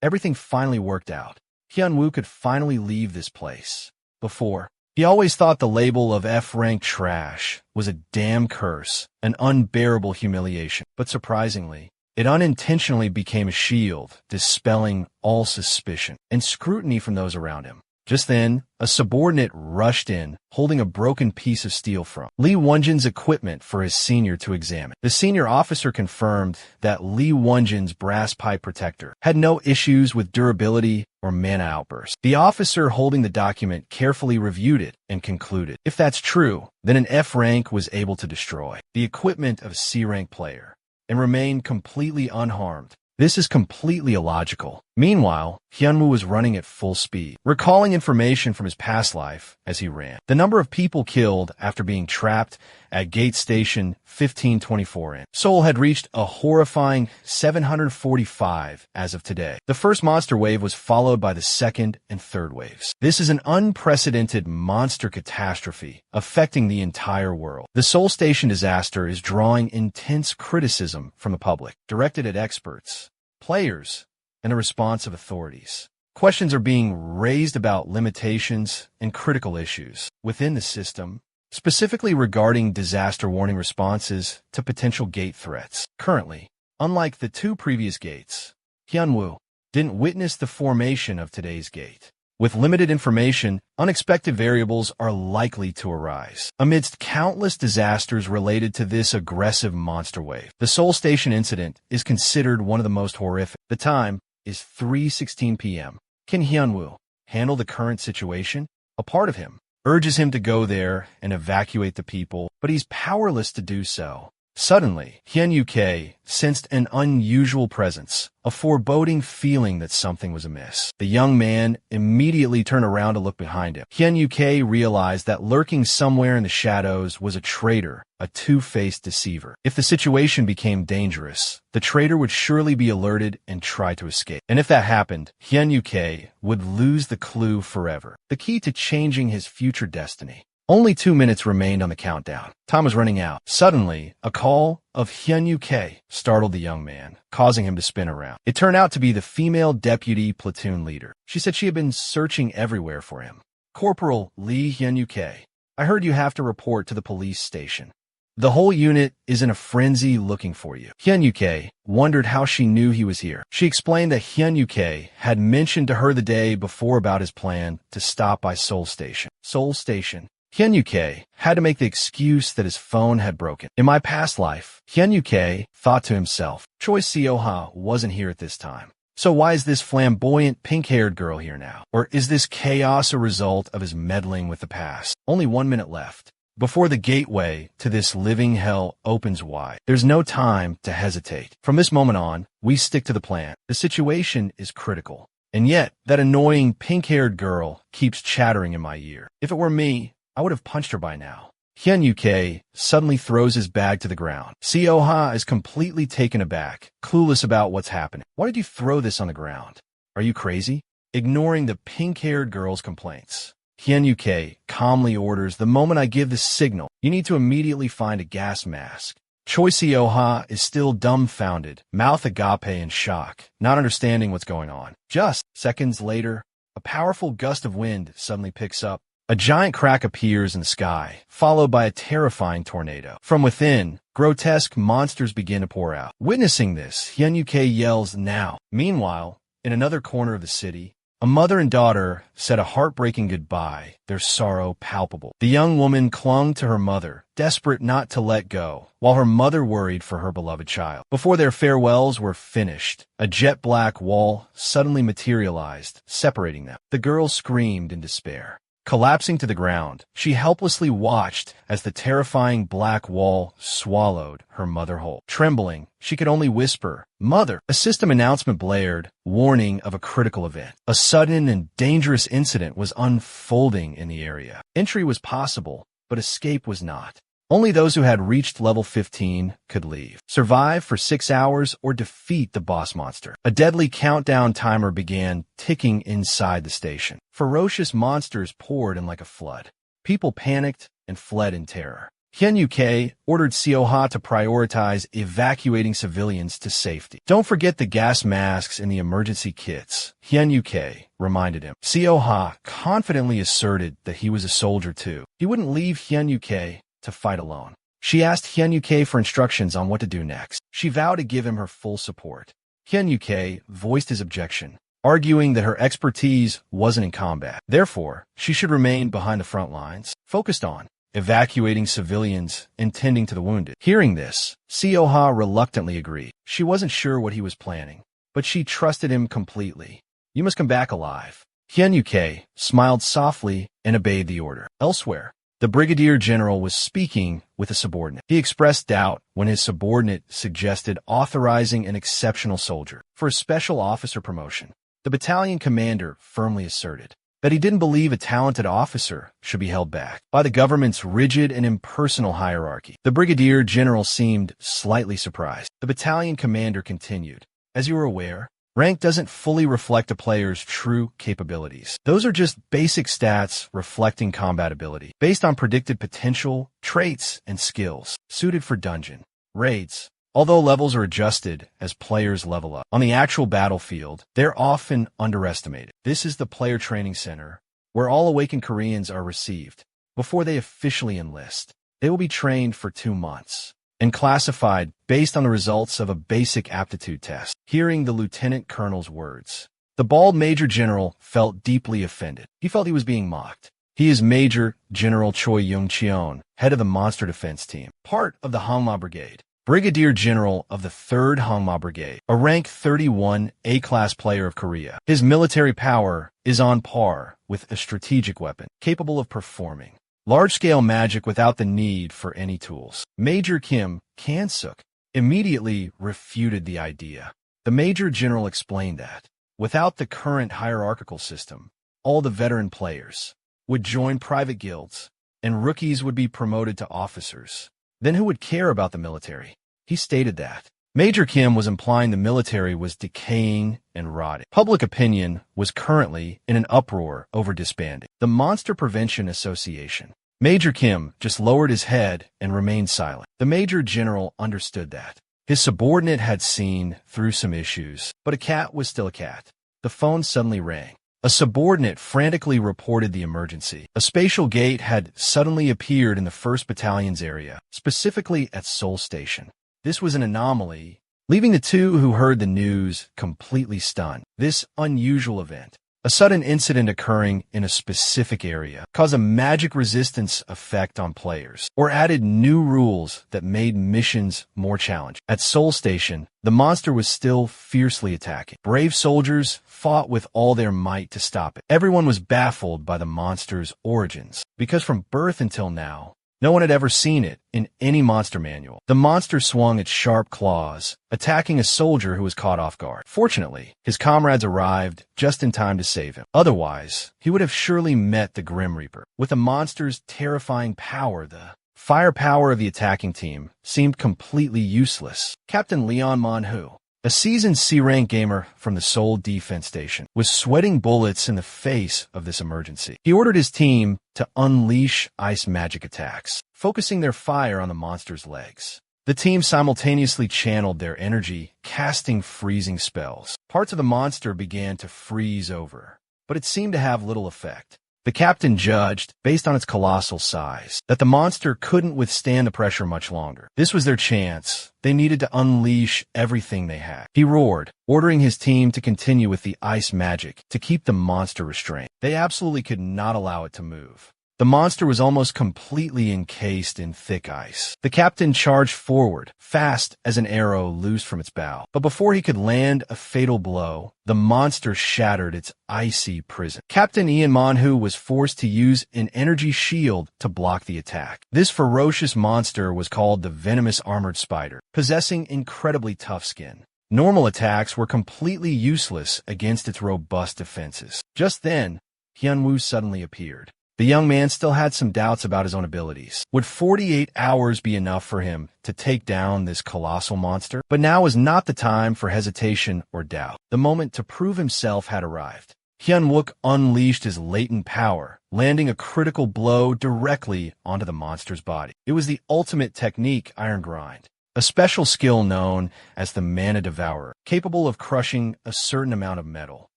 Everything finally worked out. Hyun-woo could finally leave this place. Before, he always thought the label of F-rank trash was a damn curse, an unbearable humiliation. But surprisingly, it unintentionally became a shield, dispelling all suspicion and scrutiny from those around him. Just then, a subordinate rushed in, holding a broken piece of steel from Lee Wonjin's equipment for his senior to examine. The senior officer confirmed that Lee Wonjin's brass pipe protector had no issues with durability or mana outbursts. The officer holding the document carefully reviewed it and concluded, if that's true, then an F rank was able to destroy the equipment of a C rank player and remain completely unharmed. This is completely illogical. Meanwhile, Hyun-woo was running at full speed, recalling information from his past life as he ran. The number of people killed after being trapped at Gate Station 1524 in Seoul had reached a horrifying 745 as of today. The first monster wave was followed by the second and third waves. This is an unprecedented monster catastrophe affecting the entire world. The Seoul Station disaster is drawing intense criticism from the public, directed at experts, players, and the response of authorities. Questions are being raised about limitations and critical issues within the system, specifically regarding disaster warning responses to potential gate threats. Currently, unlike the two previous gates, Hyun-woo didn't witness the formation of today's gate. With limited information, unexpected variables are likely to arise. Amidst countless disasters related to this aggressive monster wave, the Seoul Station incident is considered one of the most horrific. The time is 3:16 p.m. Can Hyun-woo handle the current situation? A part of him urges him to go there and evacuate the people, but he's powerless to do so. Suddenly, Hyun-woo sensed an unusual presence, a foreboding feeling that something was amiss. The young man immediately turned around to look behind him. Hyun-woo realized that lurking somewhere in the shadows was a traitor, a two-faced deceiver. If the situation became dangerous, the traitor would surely be alerted and try to escape. And if that happened, Hyun-woo would lose the clue forever, the key to changing his future destiny. Only 2 minutes remained on the countdown. Time was running out. Suddenly, a call of Hyun-woo startled the young man, causing him to spin around. It turned out to be the female deputy platoon leader. She said she had been searching everywhere for him. Corporal Lee Hyun-woo, I heard you have to report to the police station. The whole unit is in a frenzy looking for you. Hyun-woo wondered how she knew he was here. She explained that Hyun-woo had mentioned to her the day before about his plan to stop by Seoul Station. Seoul Station. Hyun-woo had to make the excuse that his phone had broken. In my past life, Hyun-woo thought to himself, Choi Seo-ha wasn't here at this time. So why is this flamboyant pink-haired girl here now? Or is this chaos a result of his meddling with the past? Only 1 minute left before the gateway to this living hell opens wide. There's no time to hesitate. From this moment on, we stick to the plan. The situation is critical. And yet, that annoying pink-haired girl keeps chattering in my ear. If it were me, I would have punched her by now. Hyun-woo suddenly throws his bag to the ground. Seo-ha is completely taken aback, clueless about what's happening. Why did you throw this on the ground? Are you crazy? Ignoring the pink-haired girl's complaints, Hyun-woo calmly orders, the moment I give the signal, you need to immediately find a gas mask. Choi Seo-ha is still dumbfounded, mouth agape in shock, not understanding what's going on. Just seconds later, a powerful gust of wind suddenly picks up. A giant crack appears in the sky, followed by a terrifying tornado. From within, grotesque monsters begin to pour out. Witnessing this, Hyun-woo yells, now. Meanwhile, in another corner of the city, a mother and daughter said a heartbreaking goodbye, their sorrow palpable. The young woman clung to her mother, desperate not to let go, while her mother worried for her beloved child. Before their farewells were finished, a jet-black wall suddenly materialized, separating them. The girl screamed in despair. Collapsing to the ground, she helplessly watched as the terrifying black wall swallowed her mother whole. Trembling, she could only whisper, Mother! A system announcement blared, warning of a critical event. A sudden and dangerous incident was unfolding in the area. Entry was possible, but escape was not. Only those who had reached level 15 could leave, survive for 6 hours, or defeat the boss monster. A deadly countdown timer began ticking inside the station. Ferocious monsters poured in like a flood. People panicked and fled in terror. Hyun Uk ordered Seoha to prioritize evacuating civilians to safety. Don't forget the gas masks and the emergency kits, Hyun Uk reminded him. Seoha confidently asserted that he was a soldier too. He wouldn't leave Hyun Uk to fight alone. She asked Hyun Uk for instructions on what to do next. She vowed to give him her full support. Hyun Uk voiced his objection, arguing that her expertise wasn't in combat. Therefore, she should remain behind the front lines, focused on evacuating civilians and tending to the wounded. Hearing this, Seoha reluctantly agreed. She wasn't sure what he was planning, but she trusted him completely. You must come back alive. Hyun Uk smiled softly and obeyed the order. Elsewhere, the brigadier general was speaking with a subordinate. He expressed doubt when his subordinate suggested authorizing an exceptional soldier for a special officer promotion. The battalion commander firmly asserted that he didn't believe a talented officer should be held back by the government's rigid and impersonal hierarchy. The brigadier general seemed slightly surprised. The battalion commander continued, "As you are aware, rank doesn't fully reflect a player's true capabilities. Those are just basic stats reflecting combat ability, based on predicted potential, traits, and skills, suited for dungeon raids. Although levels are adjusted as players level up, on the actual battlefield, they're often underestimated. This is the player training center, where all awakened Koreans are received before they officially enlist. They will be trained for 2 months and classified based on the results of a basic aptitude test." Hearing the lieutenant colonel's words, the bald major general felt deeply offended. He felt he was being mocked. He is Major General Choi Young-cheon, head of the Monster Defense Team, part of the Hangma Brigade, Brigadier General of the 3rd Hangma Brigade, a rank 31 A-class player of Korea. His military power is on par with a strategic weapon, capable of performing large-scale magic without the need for any tools. Major Kim Kan-suk immediately refuted the idea. The Major General explained that, without the current hierarchical system, all the veteran players would join private guilds, and rookies would be promoted to officers. Then who would care about the military? He stated that Major Kim was implying the military was decaying and rotting. Public opinion was currently in an uproar over disbanding the Monster Prevention Association. Major Kim just lowered his head and remained silent. The Major General understood that his subordinate had seen through some issues, but a cat was still a cat. The phone suddenly rang. A subordinate frantically reported the emergency. A spatial gate had suddenly appeared in the 1st Battalion's area, specifically at Seoul Station. This was an anomaly, leaving the two who heard the news completely stunned. This unusual event, a sudden incident occurring in a specific area, caused a magic resistance effect on players, or added new rules that made missions more challenging. At Seoul Station, the monster was still fiercely attacking. Brave soldiers fought with all their might to stop it. Everyone was baffled by the monster's origins, because from birth until now, no one had ever seen it in any monster manual. The monster swung its sharp claws, attacking a soldier who was caught off guard. Fortunately, his comrades arrived just in time to save him. Otherwise, he would have surely met the Grim Reaper. With the monster's terrifying power, the firepower of the attacking team seemed completely useless. Captain Leon Manhwa, a seasoned C-rank gamer from the Seoul Defense Station, was sweating bullets in the face of this emergency. He ordered his team to unleash ice magic attacks, focusing their fire on the monster's legs. The team simultaneously channeled their energy, casting freezing spells. Parts of the monster began to freeze over, but it seemed to have little effect. The captain judged, based on its colossal size, that the monster couldn't withstand the pressure much longer. This was their chance. They needed to unleash everything they had. He roared, ordering his team to continue with the ice magic to keep the monster restrained. They absolutely could not allow it to move. The monster was almost completely encased in thick ice. The captain charged forward, fast as an arrow loosed from its bow. But before he could land a fatal blow, the monster shattered its icy prison. Captain Ian Manhwa was forced to use an energy shield to block the attack. This ferocious monster was called the Venomous Armored Spider, possessing incredibly tough skin. Normal attacks were completely useless against its robust defenses. Just then, Hyun-woo suddenly appeared. The young man still had some doubts about his own abilities. Would 48 hours be enough for him to take down this colossal monster? But now was not the time for hesitation or doubt. The moment to prove himself had arrived. Hyun-wook unleashed his latent power, landing a critical blow directly onto the monster's body. It was the ultimate technique, Iron Grind, a special skill known as the Mana Devourer, capable of crushing a certain amount of metal.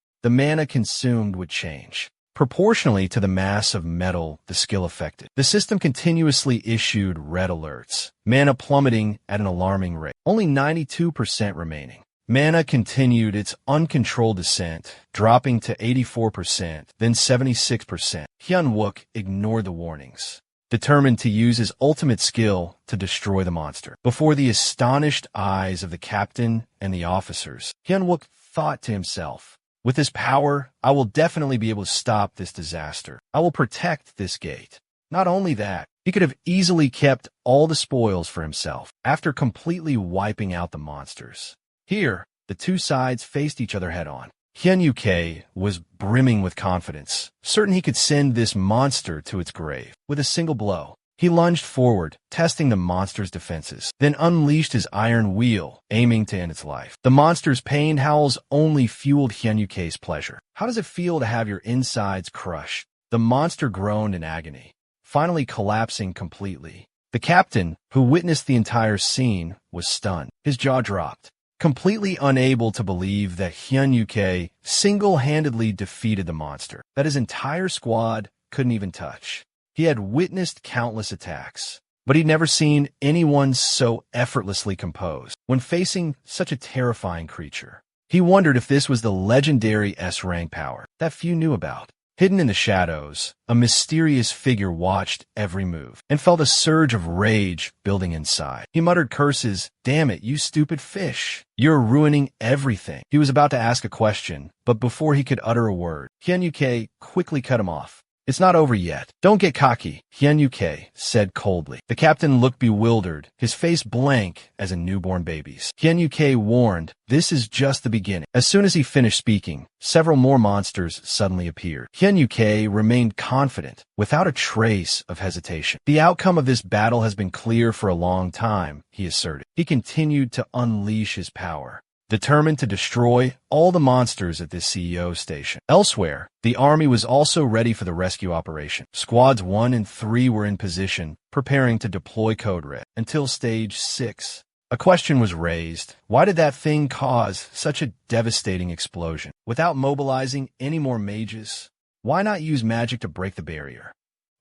The mana consumed would change proportionally to the mass of metal the skill affected. The system continuously issued red alerts, mana plummeting at an alarming rate, only 92% remaining. Mana continued its uncontrolled descent, dropping to 84%, then 76%. Hyun-wook ignored the warnings, determined to use his ultimate skill to destroy the monster. Before the astonished eyes of the captain and the officers, Hyun-wook thought to himself, with this power, I will definitely be able to stop this disaster. I will protect this gate. Not only that, he could have easily kept all the spoils for himself after completely wiping out the monsters. Here, the two sides faced each other head-on. Hyun-wook was brimming with confidence, certain he could send this monster to its grave with a single blow. He lunged forward, testing the monster's defenses, then unleashed his iron wheel, aiming to end its life. The monster's pained howls only fueled Hyun-wook's pleasure. How does it feel to have your insides crushed? The monster groaned in agony, finally collapsing completely. The captain, who witnessed the entire scene, was stunned. His jaw dropped, completely unable to believe that Hyun-wook single-handedly defeated the monster that his entire squad couldn't even touch. He had witnessed countless attacks, but he'd never seen anyone so effortlessly composed when facing such a terrifying creature. He wondered if this was the legendary S-rank power that few knew about. Hidden in the shadows, a mysterious figure watched every move and felt a surge of rage building inside. He muttered curses, "Damn it, you stupid fish. You're ruining everything." He was about to ask a question, but before he could utter a word, Hyun-wook quickly cut him off. "It's not over yet. Don't get cocky," Hyun-wook said coldly. The captain looked bewildered, his face blank as a newborn baby's. Hyun-wook warned, "This is just the beginning." As soon as he finished speaking, several more monsters suddenly appeared. Hyun-wook remained confident, without a trace of hesitation. "The outcome of this battle has been clear for a long time," he asserted. He continued to unleash his power, determined to destroy all the monsters at this CEO station. Elsewhere, the army was also ready for the rescue operation. Squads 1 and 3 were in position, preparing to deploy Code Red until Stage 6. A question was raised. Why did that thing cause such a devastating explosion? Without mobilizing any more mages, why not use magic to break the barrier?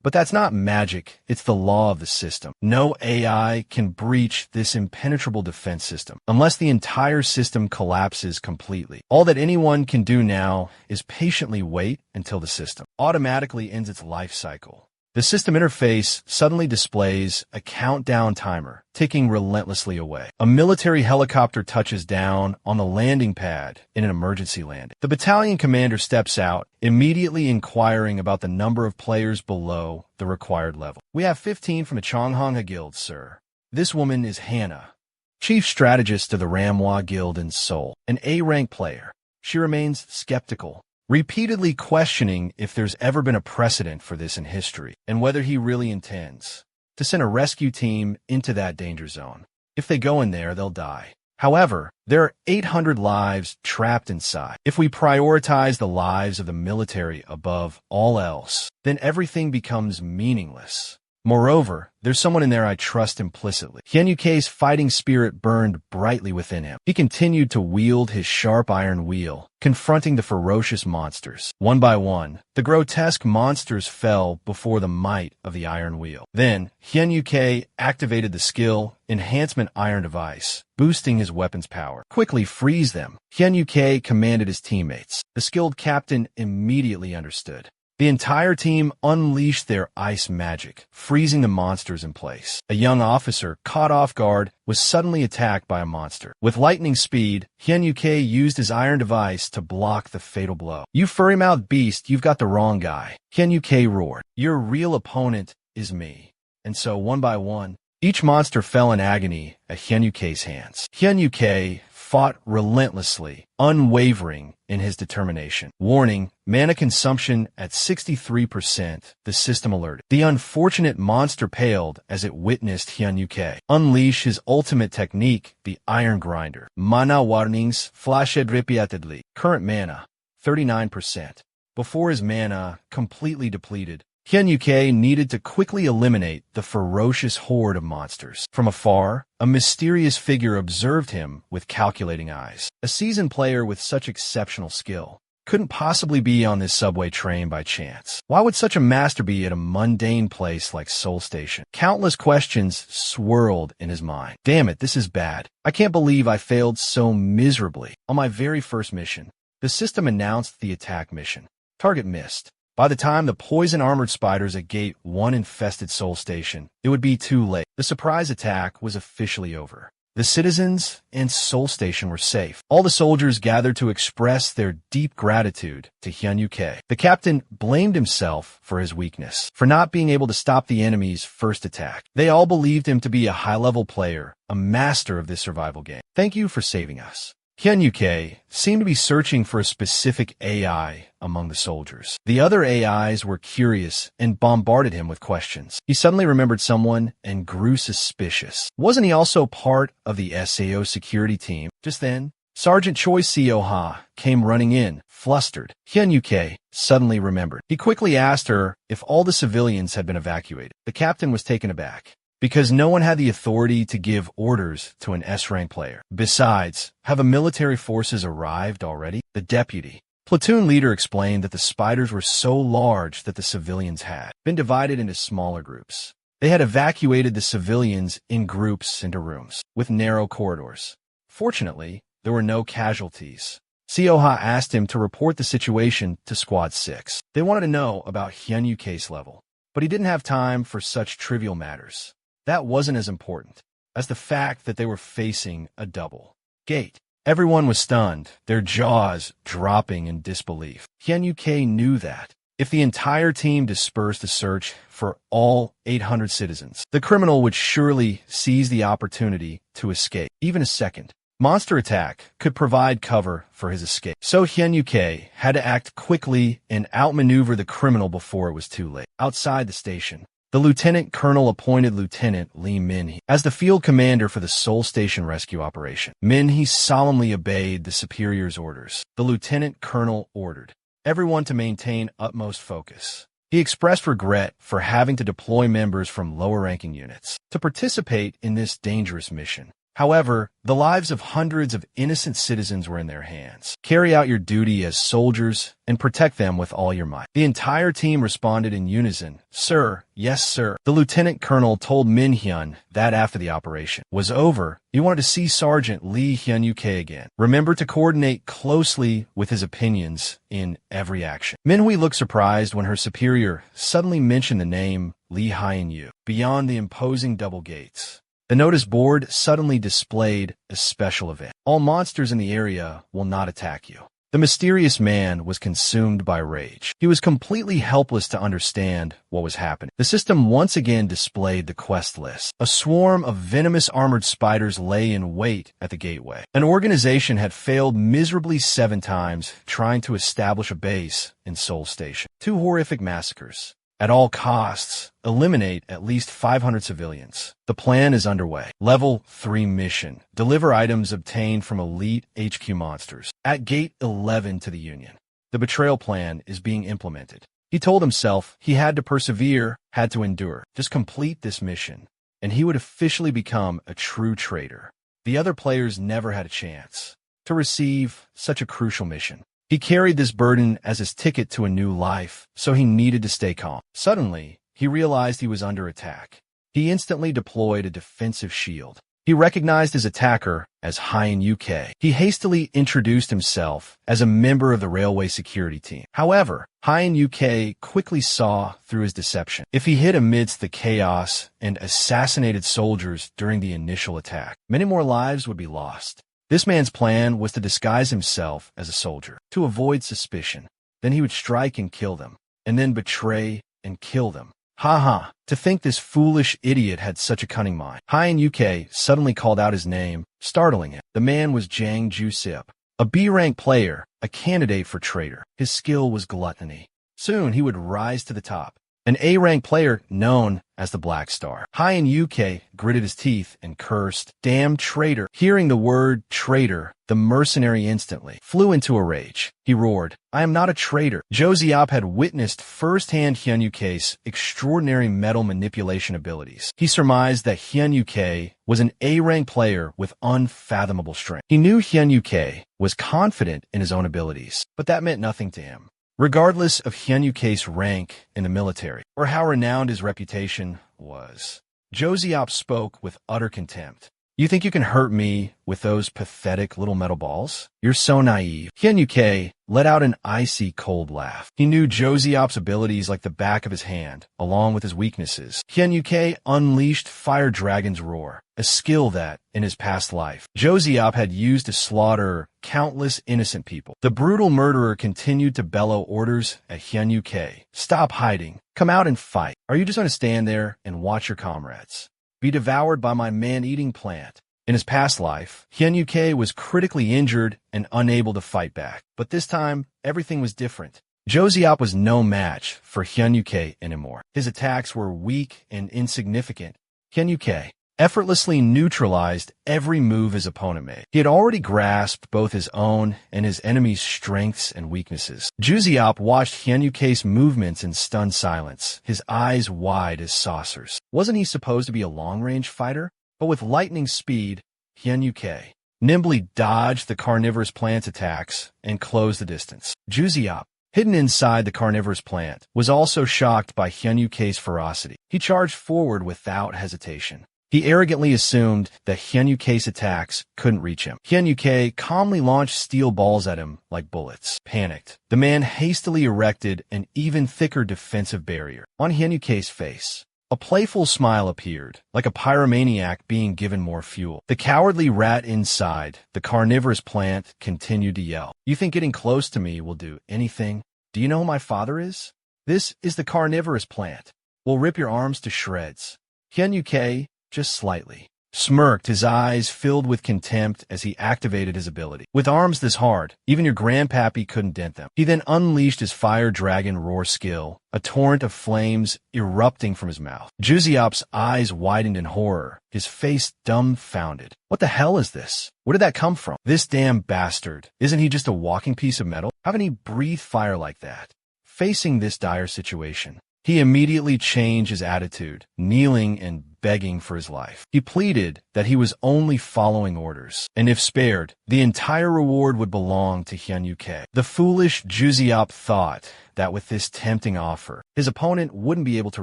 But that's not magic, it's the law of the system. No AI can breach this impenetrable defense system unless the entire system collapses completely. All that anyone can do now is patiently wait until the system automatically ends its life cycle. The system interface suddenly displays a countdown timer, ticking relentlessly away. A military helicopter touches down on the landing pad in an emergency landing. The battalion commander steps out, immediately inquiring about the number of players below the required level. "We have 15 from the Chonghanga Guild, sir. This woman is Hannah, chief strategist of the Manhwa Guild in Seoul, an A-rank player. She remains skeptical, repeatedly questioning if there's ever been a precedent for this in history, and whether he really intends to send a rescue team into that danger zone. If they go in there, they'll die. However, there are 800 lives trapped inside. If we prioritize the lives of the military above all else, then everything becomes meaningless. Moreover, there's someone in there I trust implicitly." Hyun-wook's fighting spirit burned brightly within him. He continued to wield his sharp iron wheel, confronting the ferocious monsters. One by one, the grotesque monsters fell before the might of the iron wheel. Then, Hyun-wook activated the skill Enhancement Iron Device, boosting his weapon's power. "Quickly freeze them," Hyun-wook commanded his teammates. The skilled captain immediately understood. The entire team unleashed their ice magic, freezing the monsters in place. A young officer, caught off guard, was suddenly attacked by a monster. With lightning speed, Hyun-wook used his iron device to block the fatal blow. "You furry-mouthed beast, you've got the wrong guy," Hyun-wook roared. "Your real opponent is me." And so, one by one, each monster fell in agony at Hyun-wook's hands. Hyun-wook fought relentlessly, unwavering in his determination. Warning, mana consumption at 63%, the system alerted. The unfortunate monster paled as it witnessed Hyun-wook unleash his ultimate technique, the Iron Grinder. Mana warnings flashed repeatedly. Current mana, 39%. Before his mana completely depleted, Hyun-Yuke needed to quickly eliminate the ferocious horde of monsters. From afar, a mysterious figure observed him with calculating eyes. A seasoned player with such exceptional skill couldn't possibly be on this subway train by chance. Why would such a master be at a mundane place like Seoul Station? Countless questions swirled in his mind. Damn it, this is bad. I can't believe I failed so miserably. On my very first mission, the system announced the attack mission. Target missed. By the time the poison-armored spiders at Gate 1 infested Seoul Station, it would be too late. The surprise attack was officially over. The citizens and Seoul Station were safe. All the soldiers gathered to express their deep gratitude to Hyun-Yuke. The captain blamed himself for his weakness, for not being able to stop the enemy's first attack. They all believed him to be a high-level player, a master of this survival game. Thank you for saving us. Hyun-Yuke seemed to be searching for a specific AI among the soldiers. The other AIs were curious and bombarded him with questions. He suddenly remembered someone and grew suspicious. Wasn't he also part of the SAO security team? Just then, Sergeant Choi Seo-ha came running in, flustered. Hyun-Yuke suddenly remembered. He quickly asked her if all the civilians had been evacuated. The captain was taken aback, because no one had the authority to give orders to an S-rank player. Besides, have the military forces arrived already? The deputy platoon leader explained that the spiders were so large that the civilians had been divided into smaller groups. They had evacuated the civilians in groups into rooms with narrow corridors. Fortunately, there were no casualties. Seo-ha asked him to report the situation to Squad 6. They wanted to know about Hyun-Yuke's level, but he didn't have time for such trivial matters. That wasn't as important as the fact that they were facing a double gate. Everyone was stunned, their jaws dropping in disbelief. Hyun-Yuke knew that if the entire team dispersed the search for all 800 citizens, the criminal would surely seize the opportunity to escape. Even a second monster attack could provide cover for his escape. So Hyun-Yuke had to act quickly and outmaneuver the criminal before it was too late. Outside the station, the lieutenant colonel appointed Lieutenant Lee Min-hee as the field commander for the Seoul Station rescue operation. Min-hee solemnly obeyed the superior's orders. The lieutenant colonel ordered everyone to maintain utmost focus. He expressed regret for having to deploy members from lower-ranking units to participate in this dangerous mission. However, the lives of hundreds of innocent citizens were in their hands. Carry out your duty as soldiers and protect them with all your might. The entire team responded in unison. Sir, yes, sir. The lieutenant colonel told Min-hyun that after the operation was over, he wanted to see Sergeant Lee Hyun-Yuke again. Remember to coordinate closely with his opinions in every action. Min-hui looked surprised when her superior suddenly mentioned the name Lee Hyun-yu beyond the imposing double gates. The notice board suddenly displayed a special event. All monsters in the area will not attack you. The mysterious man was consumed by rage. He was completely helpless to understand what was happening. The system once again displayed the quest list. A swarm of venomous armored spiders lay in wait at the gateway. An organization had failed miserably 7 times trying to establish a base in Seoul Station. 2 horrific massacres. At all costs, eliminate at least 500 civilians. The plan is underway. Level 3 mission. Deliver items obtained from elite HQ monsters at Gate 11 to the Union. The betrayal plan is being implemented. He told himself he had to persevere, had to endure. Just complete this mission, and he would officially become a true traitor. The other players never had a chance to receive such a crucial mission. He carried this burden as his ticket to a new life, so he needed to stay calm. Suddenly, he realized he was under attack. He instantly deployed a defensive shield. He recognized his attacker as Hyun-Yuke. He hastily introduced himself as a member of the railway security team. However, Hyun-Yuke quickly saw through his deception. If he hid amidst the chaos and assassinated soldiers during the initial attack, many more lives would be lost. This man's plan was to disguise himself as a soldier, to avoid suspicion. Then he would strike and kill them, and then betray and kill them. To think this foolish idiot had such a cunning mind. Hyun-Yuke suddenly called out his name, startling him. The man was Jang Ju-sip, a B-rank player, a candidate for traitor. His skill was gluttony. Soon he would rise to the top, an A-rank player known as the Black Star. Hyun UK gritted his teeth and cursed, "Damn traitor." Hearing the word traitor, the mercenary instantly flew into a rage. He roared, "I am not a traitor." Josiop had witnessed firsthand Hyun UK's extraordinary metal manipulation abilities. He surmised that Hyun UK was an A-rank player with unfathomable strength. He knew Hyun UK was confident in his own abilities, but that meant nothing to him. Regardless of Hyun UK's rank in the military, or how renowned his reputation was, Josiop spoke with utter contempt. "You think you can hurt me with those pathetic little metal balls? You're so naive." Hyun UK let out an icy cold laugh. He knew Josiop's abilities like the back of his hand, along with his weaknesses. Hyun UK unleashed Fire Dragon's Roar, a skill that, in his past life, Josiop had used to slaughter countless innocent people. The brutal murderer continued to bellow orders at Hyun UK. "Stop hiding. Come out and fight. Are you just going to stand there and watch your comrades be devoured by my man-eating plant?" In his past life, Hyun UK was critically injured and unable to fight back. But this time, everything was different. Josiop was no match for Hyun UK anymore. His attacks were weak and insignificant. Hyun UK effortlessly neutralized every move his opponent made. He had already grasped both his own and his enemy's strengths and weaknesses. Josiop watched Hyun UK's movements in stunned silence, his eyes wide as saucers. Wasn't he supposed to be a long-range fighter? But with lightning speed, Hyun UK nimbly dodged the carnivorous plant's attacks and closed the distance. Josiop, hidden inside the carnivorous plant, was also shocked by Hyun UK's ferocity. He charged forward without hesitation. He arrogantly assumed that Hyun UK's attacks couldn't reach him. Hyun UK calmly launched steel balls at him like bullets. Panicked, the man hastily erected an even thicker defensive barrier. On Hyun UK's face, a playful smile appeared, like a pyromaniac being given more fuel. The cowardly rat inside the carnivorous plant continued to yell, "You think getting close to me will do anything? Do you know who my father is? This is the carnivorous plant. We'll rip your arms to shreds." Hyun UK just slightly smirked, his eyes filled with contempt as he activated his ability. "With arms this hard, even your grandpappy couldn't dent them." He then unleashed his Fire Dragon Roar skill, a torrent of flames erupting from his mouth. Josiop's eyes widened in horror, his face dumbfounded. "What the hell is this? Where did that come from? This damn bastard. Isn't he just a walking piece of metal? How can he breathe fire like that?" Facing this dire situation, he immediately changed his attitude, kneeling and begging for his life. He pleaded that he was only following orders, and if spared, the entire reward would belong to Hyun UK. The foolish Josiop thought that with this tempting offer, his opponent wouldn't be able to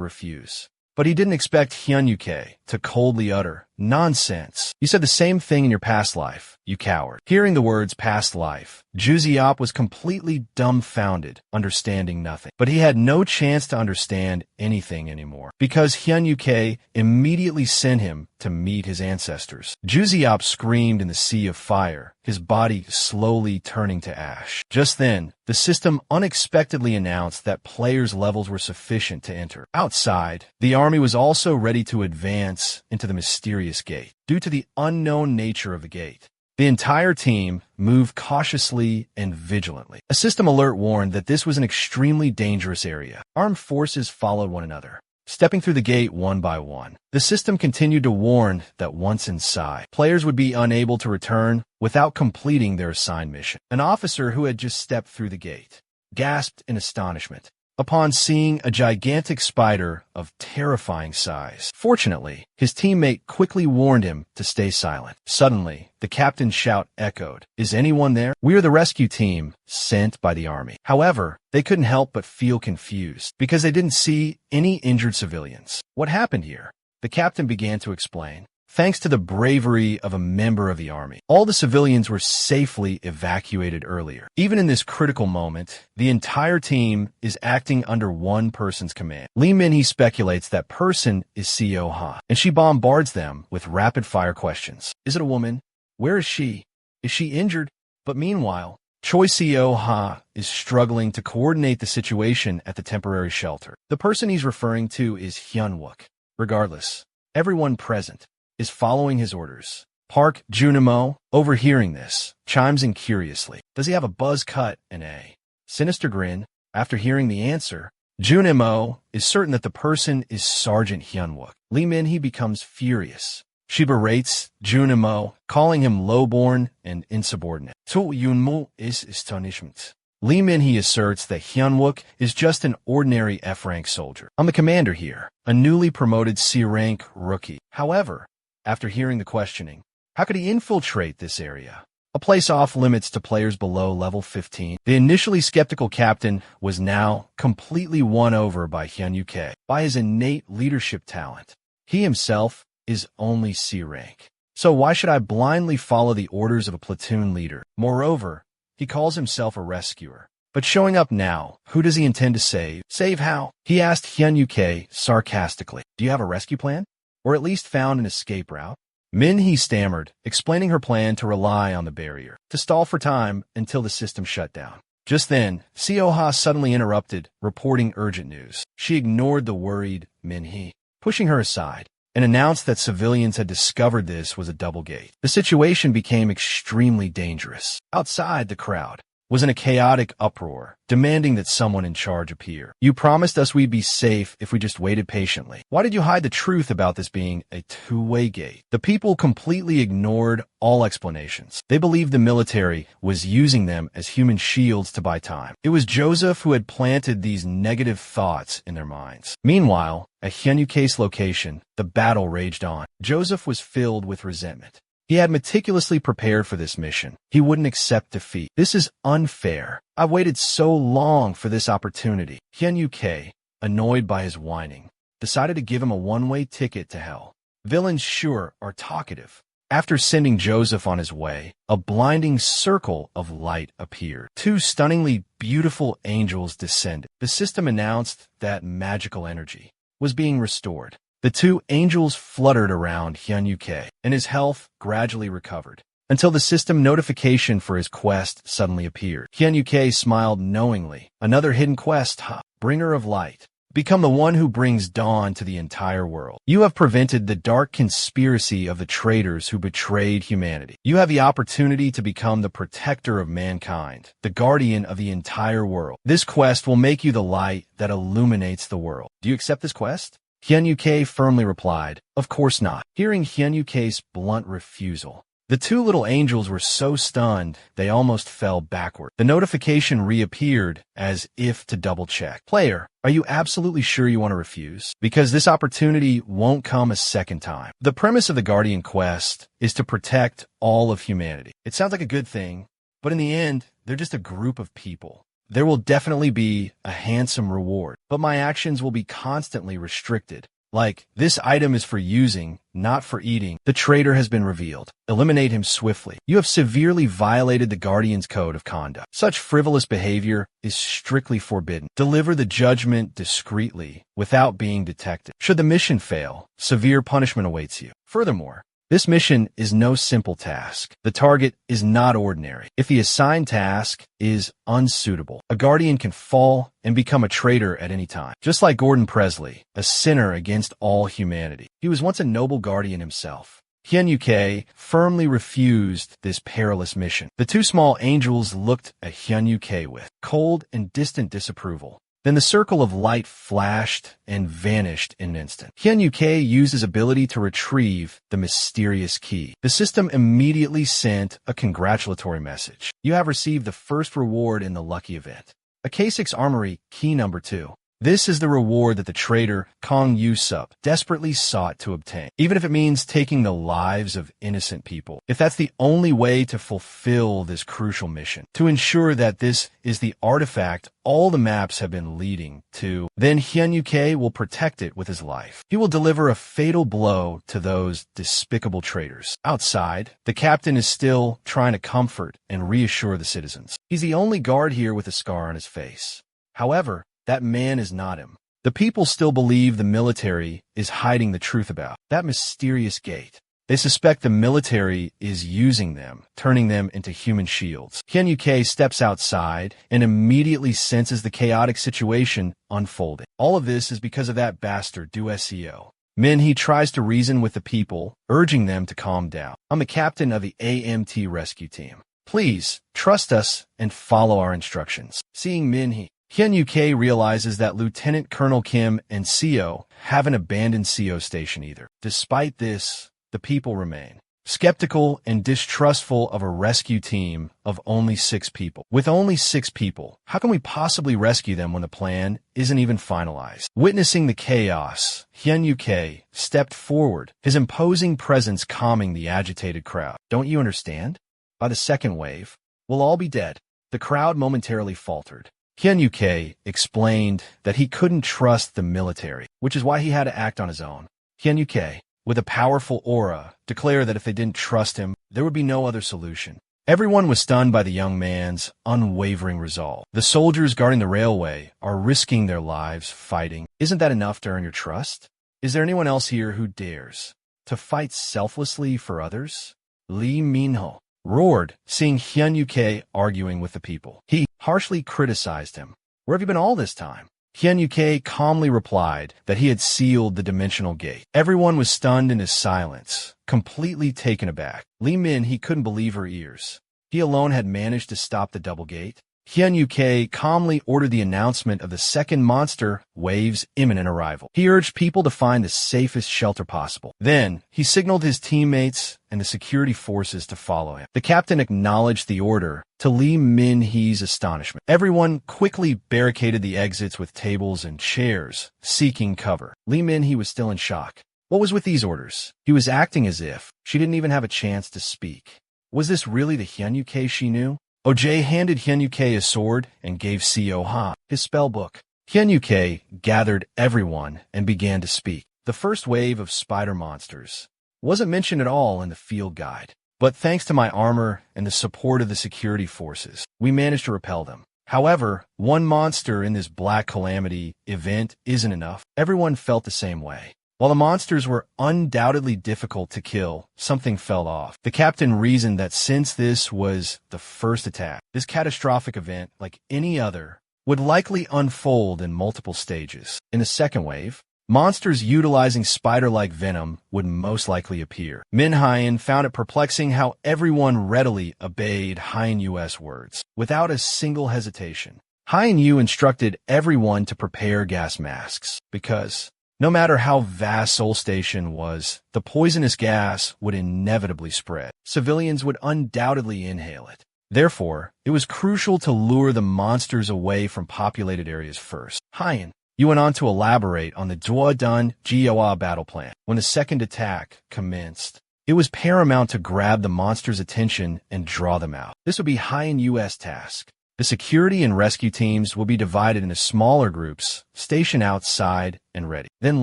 refuse. But he didn't expect Hyun UK to coldly utter, "Nonsense. You said the same thing in your past life, you coward." Hearing the words past life, Josiop was completely dumbfounded, understanding nothing. But he had no chance to understand anything anymore, because Hyun UK immediately sent him to meet his ancestors. Josiop screamed in the sea of fire, his body slowly turning to ash. Just then, the system unexpectedly announced that players' levels were sufficient to enter. Outside, the army was also ready to advance into the mysterious gate. Due to the unknown nature of the gate, the entire team moved cautiously and vigilantly. A system alert warned that this was an extremely dangerous area. Armed forces followed one another, stepping through the gate one by one. The system continued to warn that once inside, players would be unable to return without completing their assigned mission. An officer who had just stepped through the gate gasped in astonishment upon seeing a gigantic spider of terrifying size. Fortunately, his teammate quickly warned him to stay silent. Suddenly, the captain's shout echoed, "Is anyone there? We are the rescue team sent by the army." However, they couldn't help but feel confused because they didn't see any injured civilians. What happened here? The captain began to explain. Thanks to the bravery of a member of the army, all the civilians were safely evacuated earlier. Even in this critical moment, the entire team is acting under one person's command. Lee Min-hee speculates that person is Seo Ha, and she bombards them with rapid-fire questions. Is it a woman? Where is she? Is she injured? But meanwhile, Choi Seo Ha is struggling to coordinate the situation at the temporary shelter. The person he's referring to is Hyun Wook. Regardless, everyone present is following his orders. Park Junimo, overhearing this, chimes in curiously. Does he have a buzz cut and a sinister grin? After hearing the answer, Junimo is certain that the person is Sergeant Hyunwook. Lee Min-hee becomes furious. She berates Junimo, calling him lowborn and insubordinate. To Yunmo is astonishment. Lee Min-hee asserts that Hyunwook is just an ordinary F-rank soldier. I'm the commander here, a newly promoted C-rank rookie. However, after hearing the questioning, how could he infiltrate this area? A place off limits to players below level 15. The initially skeptical captain was now completely won over by Hyun-Uk, by his innate leadership talent. He himself is only C-rank. So why should I blindly follow the orders of a platoon leader? Moreover, he calls himself a rescuer. But showing up now, who does he intend to save? Save how? He asked Hyun-Uk sarcastically, do you have a rescue plan? Or at least found an escape route? Min-hee stammered, explaining her plan to rely on the barrier, to stall for time until the system shut down. Just then, Seo-ha suddenly interrupted, reporting urgent news. She ignored the worried Min-hee, pushing her aside, and announced that civilians had discovered this was a double gate. The situation became extremely dangerous. Outside, the crowd was in a chaotic uproar, demanding that someone in charge appear. You promised us we'd be safe if we just waited patiently. Why did you hide the truth about this being a two-way gate? The people completely ignored all explanations. They believed the military was using them as human shields to buy time. It was Joseph who had planted these negative thoughts in their minds. Meanwhile, at Hyun-Uk's location, the battle raged on. Joseph was filled with resentment. He had meticulously prepared for this mission. He wouldn't accept defeat. This is unfair. I've waited so long for this opportunity. Hyun-Uk, annoyed by his whining, decided to give him a one-way ticket to hell. Villains sure are talkative. After sending Joseph on his way, a blinding circle of light appeared. Two stunningly beautiful angels descended. The system announced that magical energy was being restored. The two angels fluttered around Hyun-Uk, and his health gradually recovered, until the system notification for his quest suddenly appeared. Hyun-Uk smiled knowingly. Another hidden quest, huh? Bringer of light. Become the one who brings dawn to the entire world. You have prevented the dark conspiracy of the traitors who betrayed humanity. You have the opportunity to become the protector of mankind, the guardian of the entire world. This quest will make you the light that illuminates the world. Do you accept this quest? Hyun-Uk firmly replied, of course not. Hearing Hyun-Uk's blunt refusal, the two little angels were so stunned they almost fell backward. The notification reappeared as if to double-check. Player, are you absolutely sure you want to refuse? Because this opportunity won't come a second time. The premise of the Guardian quest is to protect all of humanity. It sounds like a good thing, but in the end, they're just a group of people. There will definitely be a handsome reward, but my actions will be constantly restricted. Like, this item is for using, not for eating. The traitor has been revealed. Eliminate him swiftly. You have severely violated the Guardian's code of conduct. Such frivolous behavior is strictly forbidden. Deliver the judgment discreetly, without being detected. Should the mission fail, severe punishment awaits you. Furthermore, this mission is no simple task. The target is not ordinary. If the assigned task is unsuitable, a guardian can fall and become a traitor at any time. Just like Gordon Presley, a sinner against all humanity. He was once a noble guardian himself. Hyun-Uk firmly refused this perilous mission. The two small angels looked at Hyun-Uk with cold and distant disapproval. Then the circle of light flashed and vanished in an instant. Hyun-Uk used his ability to retrieve the mysterious key. The system immediately sent a congratulatory message. You have received the first reward in the lucky event. A K6 Armory, key number 2. This is the reward that the traitor Kong Yusup desperately sought to obtain, even if it means taking the lives of innocent people. If that's the only way to fulfill this crucial mission, to ensure that this is the artifact all the maps have been leading to, then Hyun-Uk will protect it with his life. He will deliver a fatal blow to those despicable traitors. Outside, the captain is still trying to comfort and reassure the citizens. He's the only guard here with a scar on his face. However, that man is not him. The people still believe the military is hiding the truth about that mysterious gate. They suspect the military is using them, turning them into human shields. Hyun-Uk steps outside and immediately senses the chaotic situation unfolding. All of this is because of that bastard Du Seo. Min-hee tries to reason with the people, urging them to calm down. I'm the captain of the AMT rescue team. Please, trust us and follow our instructions. Seeing Min-hee Hyun-UK realizes that Lieutenant Colonel Kim and Seo haven't abandoned Seo Station either. Despite this, the people remain skeptical and distrustful of a rescue team of only 6 people. With only 6 people, how can we possibly rescue them when the plan isn't even finalized? Witnessing the chaos, Hyun-UK stepped forward, his imposing presence calming the agitated crowd. Don't you understand? By the second wave, we'll all be dead. The crowd momentarily faltered. Hyun-UK explained that he couldn't trust the military, which is why he had to act on his own. Hyun-UK, with a powerful aura, declared that if they didn't trust him, there would be no other solution. Everyone was stunned by the young man's unwavering resolve. The soldiers guarding the railway are risking their lives fighting. Isn't that enough to earn your trust? Is there anyone else here who dares to fight selflessly for others? Lee Min-ho roared, seeing Hyun-UK arguing with the people. He harshly criticized him. Where have you been all this time? Hyun-UK calmly replied that he had sealed the dimensional gate. Everyone was stunned in his silence, completely taken aback. Lee Min, he couldn't believe her ears. He alone had managed to stop the double gate. Hyun-UK calmly ordered the announcement of the second monster wave's imminent arrival. He urged people to find the safest shelter possible. Then, he signaled his teammates and the security forces to follow him. The captain acknowledged the order, to Lee Min-hee's astonishment. Everyone quickly barricaded the exits with tables and chairs, seeking cover. Lee Min-hee was still in shock. What was with these orders? He was acting as if she didn't even have a chance to speak. Was this really the Hyun-UK she knew? OJ handed Hyun-UK a sword and gave Seo-ha his spell book. Hyun-UK gathered everyone and began to speak. The first wave of spider monsters wasn't mentioned at all in the field guide, but thanks to my armor and the support of the security forces, we managed to repel them. However, one monster in this Black Calamity event isn't enough. Everyone felt the same way. While the monsters were undoubtedly difficult to kill, something fell off. The captain reasoned that since this was the first attack, this catastrophic event, like any other, would likely unfold in multiple stages. In the second wave, monsters utilizing spider-like venom would most likely appear. Min-hyun found it perplexing how everyone readily obeyed Hyun-U's words, without a single hesitation. Hyun-U instructed everyone to prepare gas masks, because no matter how vast Seoul Station was, the poisonous gas would inevitably spread. Civilians would undoubtedly inhale it. Therefore, it was crucial to lure the monsters away from populated areas first. Hyun, you went on to elaborate on the Duodun Gyoa battle plan. When the second attack commenced, it was paramount to grab the monsters' attention and draw them out. This would be Hyun-U's task. The security and rescue teams will be divided into smaller groups, stationed outside and ready. Then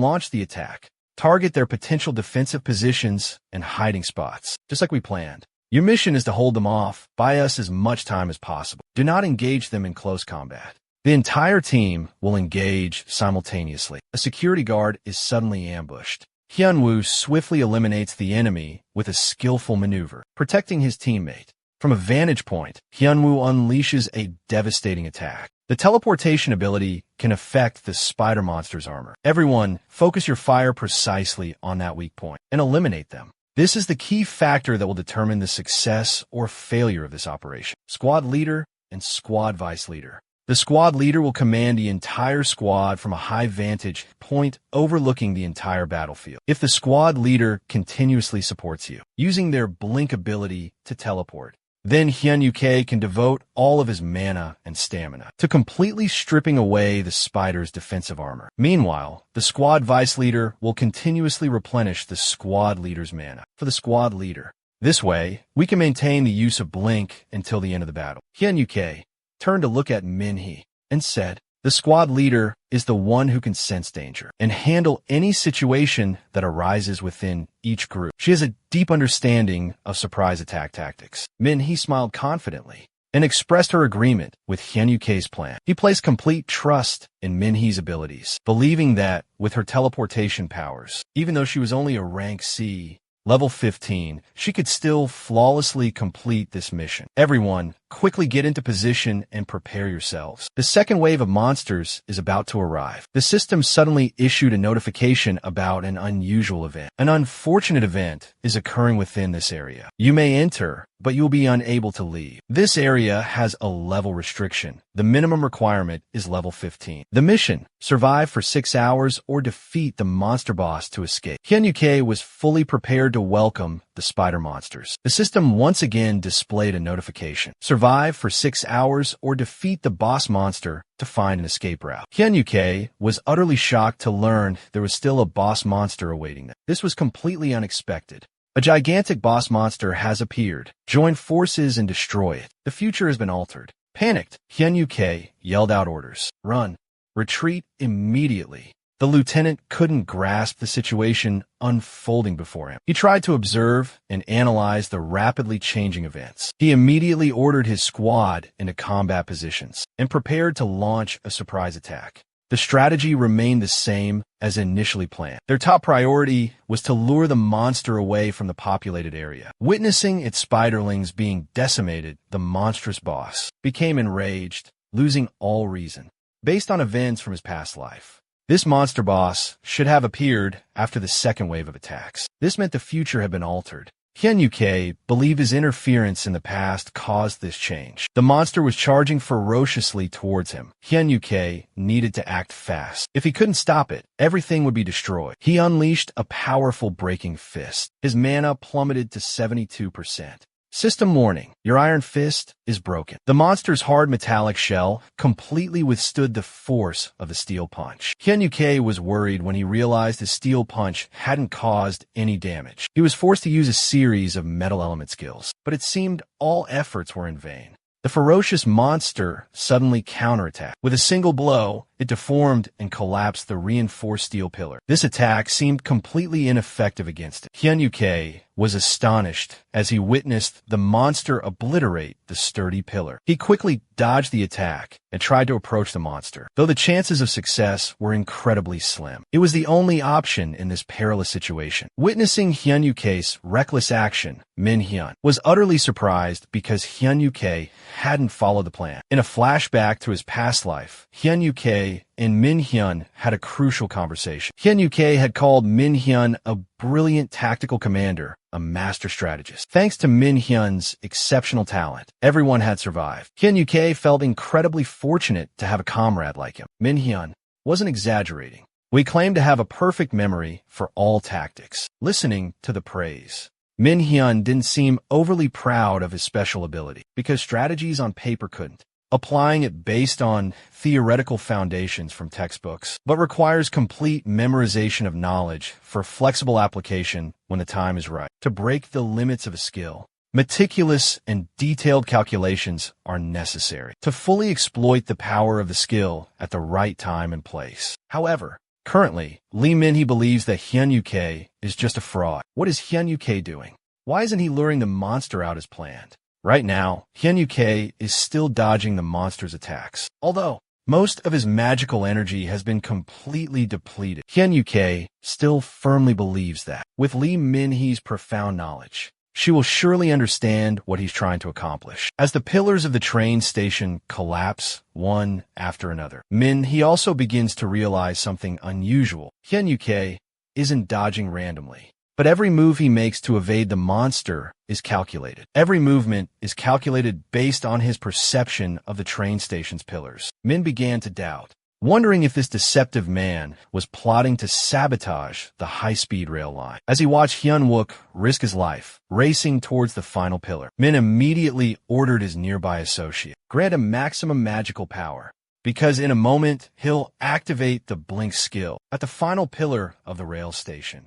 launch the attack. Target their potential defensive positions and hiding spots, just like we planned. Your mission is to hold them off, buy us as much time as possible. Do not engage them in close combat. The entire team will engage simultaneously. A security guard is suddenly ambushed. Hyun-Woo swiftly eliminates the enemy with a skillful maneuver, protecting his teammate. From a vantage point, Hyun-Woo unleashes a devastating attack. The teleportation ability can affect the spider monster's armor. Everyone, focus your fire precisely on that weak point and eliminate them. This is the key factor that will determine the success or failure of this operation. Squad leader and squad vice leader. The squad leader will command the entire squad from a high vantage point overlooking the entire battlefield. If the squad leader continuously supports you, using their blink ability to teleport, then Hyun-UK can devote all of his mana and stamina to completely stripping away the spider's defensive armor. Meanwhile, the squad vice leader will continuously replenish the squad leader's mana for the squad leader. This way, we can maintain the use of blink until the end of the battle. Hyun-UK turned to look at Min-hee and said, the squad leader is the one who can sense danger and handle any situation that arises within each group. She has a deep understanding of surprise attack tactics. Min-hee smiled confidently and expressed her agreement with Hyun-UK's plan. He placed complete trust in Min-hee's abilities, believing that with her teleportation powers, even though she was only a rank C, level 15, she could still flawlessly complete this mission. Everyone Quickly get into position and prepare yourselves. The second wave of monsters is about to arrive. The system suddenly issued a notification about an unusual event. An unfortunate event is occurring within this area. You may enter, but you'll be unable to leave. This area has a level restriction. The minimum requirement is level 15. The mission: survive for 6 hours or defeat the monster boss to escape. Hyun-Yuke was fully prepared to welcome the spider monsters. The system once again displayed a notification: survive for 6 hours or defeat the boss monster to find an escape route. Hyun-Yuke was utterly shocked to learn there was still a boss monster awaiting them. This was completely unexpected. A gigantic boss monster has appeared. Join forces and destroy it. The future has been altered. Panicked, Hyun-Yuke yelled out orders. Run. Retreat immediately. The lieutenant couldn't grasp the situation unfolding before him. He tried to observe and analyze the rapidly changing events. He immediately ordered his squad into combat positions and prepared to launch a surprise attack. The strategy remained the same as initially planned. Their top priority was to lure the monster away from the populated area. Witnessing its spiderlings being decimated, the monstrous boss became enraged, losing all reason. Based on events from his past life, this monster boss should have appeared after the second wave of attacks. This meant the future had been altered. Hyun-Yuke believed his interference in the past caused this change. The monster was charging ferociously towards him. Hyun-Yuke needed to act fast. If he couldn't stop it, everything would be destroyed. He unleashed a powerful breaking fist. His mana plummeted to 72%. System warning: your iron fist is broken. The monster's hard metallic shell completely withstood the force of the steel punch. Hyun-Yuke was worried when he realized his steel punch hadn't caused any damage. He was forced to use a series of metal element skills, but it seemed all efforts were in vain. The ferocious monster suddenly counterattacked. With a single blow, it deformed and collapsed the reinforced steel pillar. This attack seemed completely ineffective against it. Hyun-Yuke was astonished as he witnessed the monster obliterate the sturdy pillar. He quickly dodged the attack and tried to approach the monster, though the chances of success were incredibly slim. It was the only option in this perilous situation. Witnessing Hyun-Yuke's reckless action, Min-Hyun was utterly surprised because Hyun-Yuke hadn't followed the plan. In a flashback to his past life, Hyun-Yuke and Min-Hyun had a crucial conversation. Hyun-Yuke had called Min-Hyun a brilliant tactical commander, a master strategist. Thanks to Min-Hyun's exceptional talent, everyone had survived. Hyun-Yuke felt incredibly fortunate to have a comrade like him. Min-Hyun wasn't exaggerating. We claim to have a perfect memory for all tactics. Listening to the praise, Min-Hyun didn't seem overly proud of his special ability, because strategies on paper couldn't. Applying it based on theoretical foundations from textbooks, but requires complete memorization of knowledge for flexible application when the time is right. To break the limits of a skill, meticulous and detailed calculations are necessary to fully exploit the power of the skill at the right time and place. However, currently, Lee Min-hee believes that Hyun-Yuke is just a fraud. What is Hyun-Yuke doing? Why isn't he luring the monster out as planned? Right now, Hyun-Yuke is still dodging the monster's attacks. Although most of his magical energy has been completely depleted, Hyun-Yuke still firmly believes that, with Lee Min-hee's profound knowledge, she will surely understand what he's trying to accomplish. As the pillars of the train station collapse one after another, Min-hee also begins to realize something unusual. Hyun-Yuke isn't dodging randomly, but every move he makes to evade the monster is calculated. Every movement is calculated based on his perception of the train station's pillars. Min began to doubt, wondering if this deceptive man was plotting to sabotage the high-speed rail line. As he watched Hyun-Wook risk his life, racing towards the final pillar, Min immediately ordered his nearby associate, grant him maximum magical power, because in a moment, he'll activate the blink skill at the final pillar of the rail station.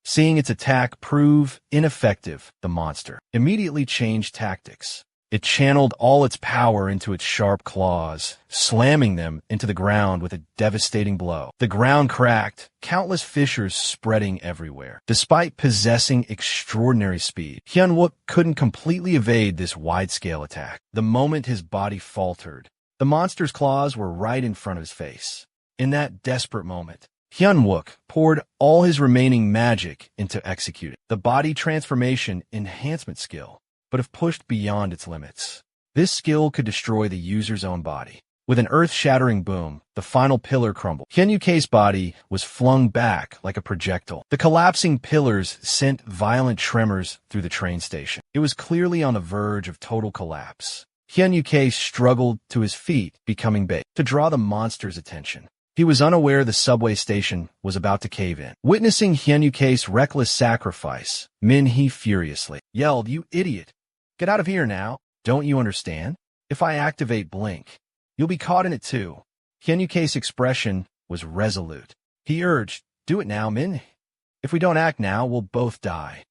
Seeing its attack prove ineffective, the monster immediately changed tactics. It channeled all its power into its sharp claws, slamming them into the ground with a devastating blow. The ground cracked, countless fissures spreading everywhere. Despite possessing extraordinary speed, Hyun-Wook couldn't completely evade this wide-scale attack. The moment his body faltered, the monster's claws were right in front of his face. In that desperate moment, Hyun-Wook poured all his remaining magic into executing the body transformation enhancement skill, but have pushed beyond its limits. This skill could destroy the user's own body. With an earth-shattering boom, the final pillar crumbled. Hyun-Yuke's body was flung back like a projectile. The collapsing pillars sent violent tremors through the train station. It was clearly on the verge of total collapse. Hyun-Yuke struggled to his feet, becoming bait to draw the monster's attention. He was unaware the subway station was about to cave in. Witnessing Hyun-Yuke's reckless sacrifice, Min-hee furiously yelled, "You idiot! Get out of here now! Don't you understand? If I activate Blink, you'll be caught in it too." Hyun-Yuke's expression was resolute. He urged, "Do it now, Min. If we don't act now, we'll both die."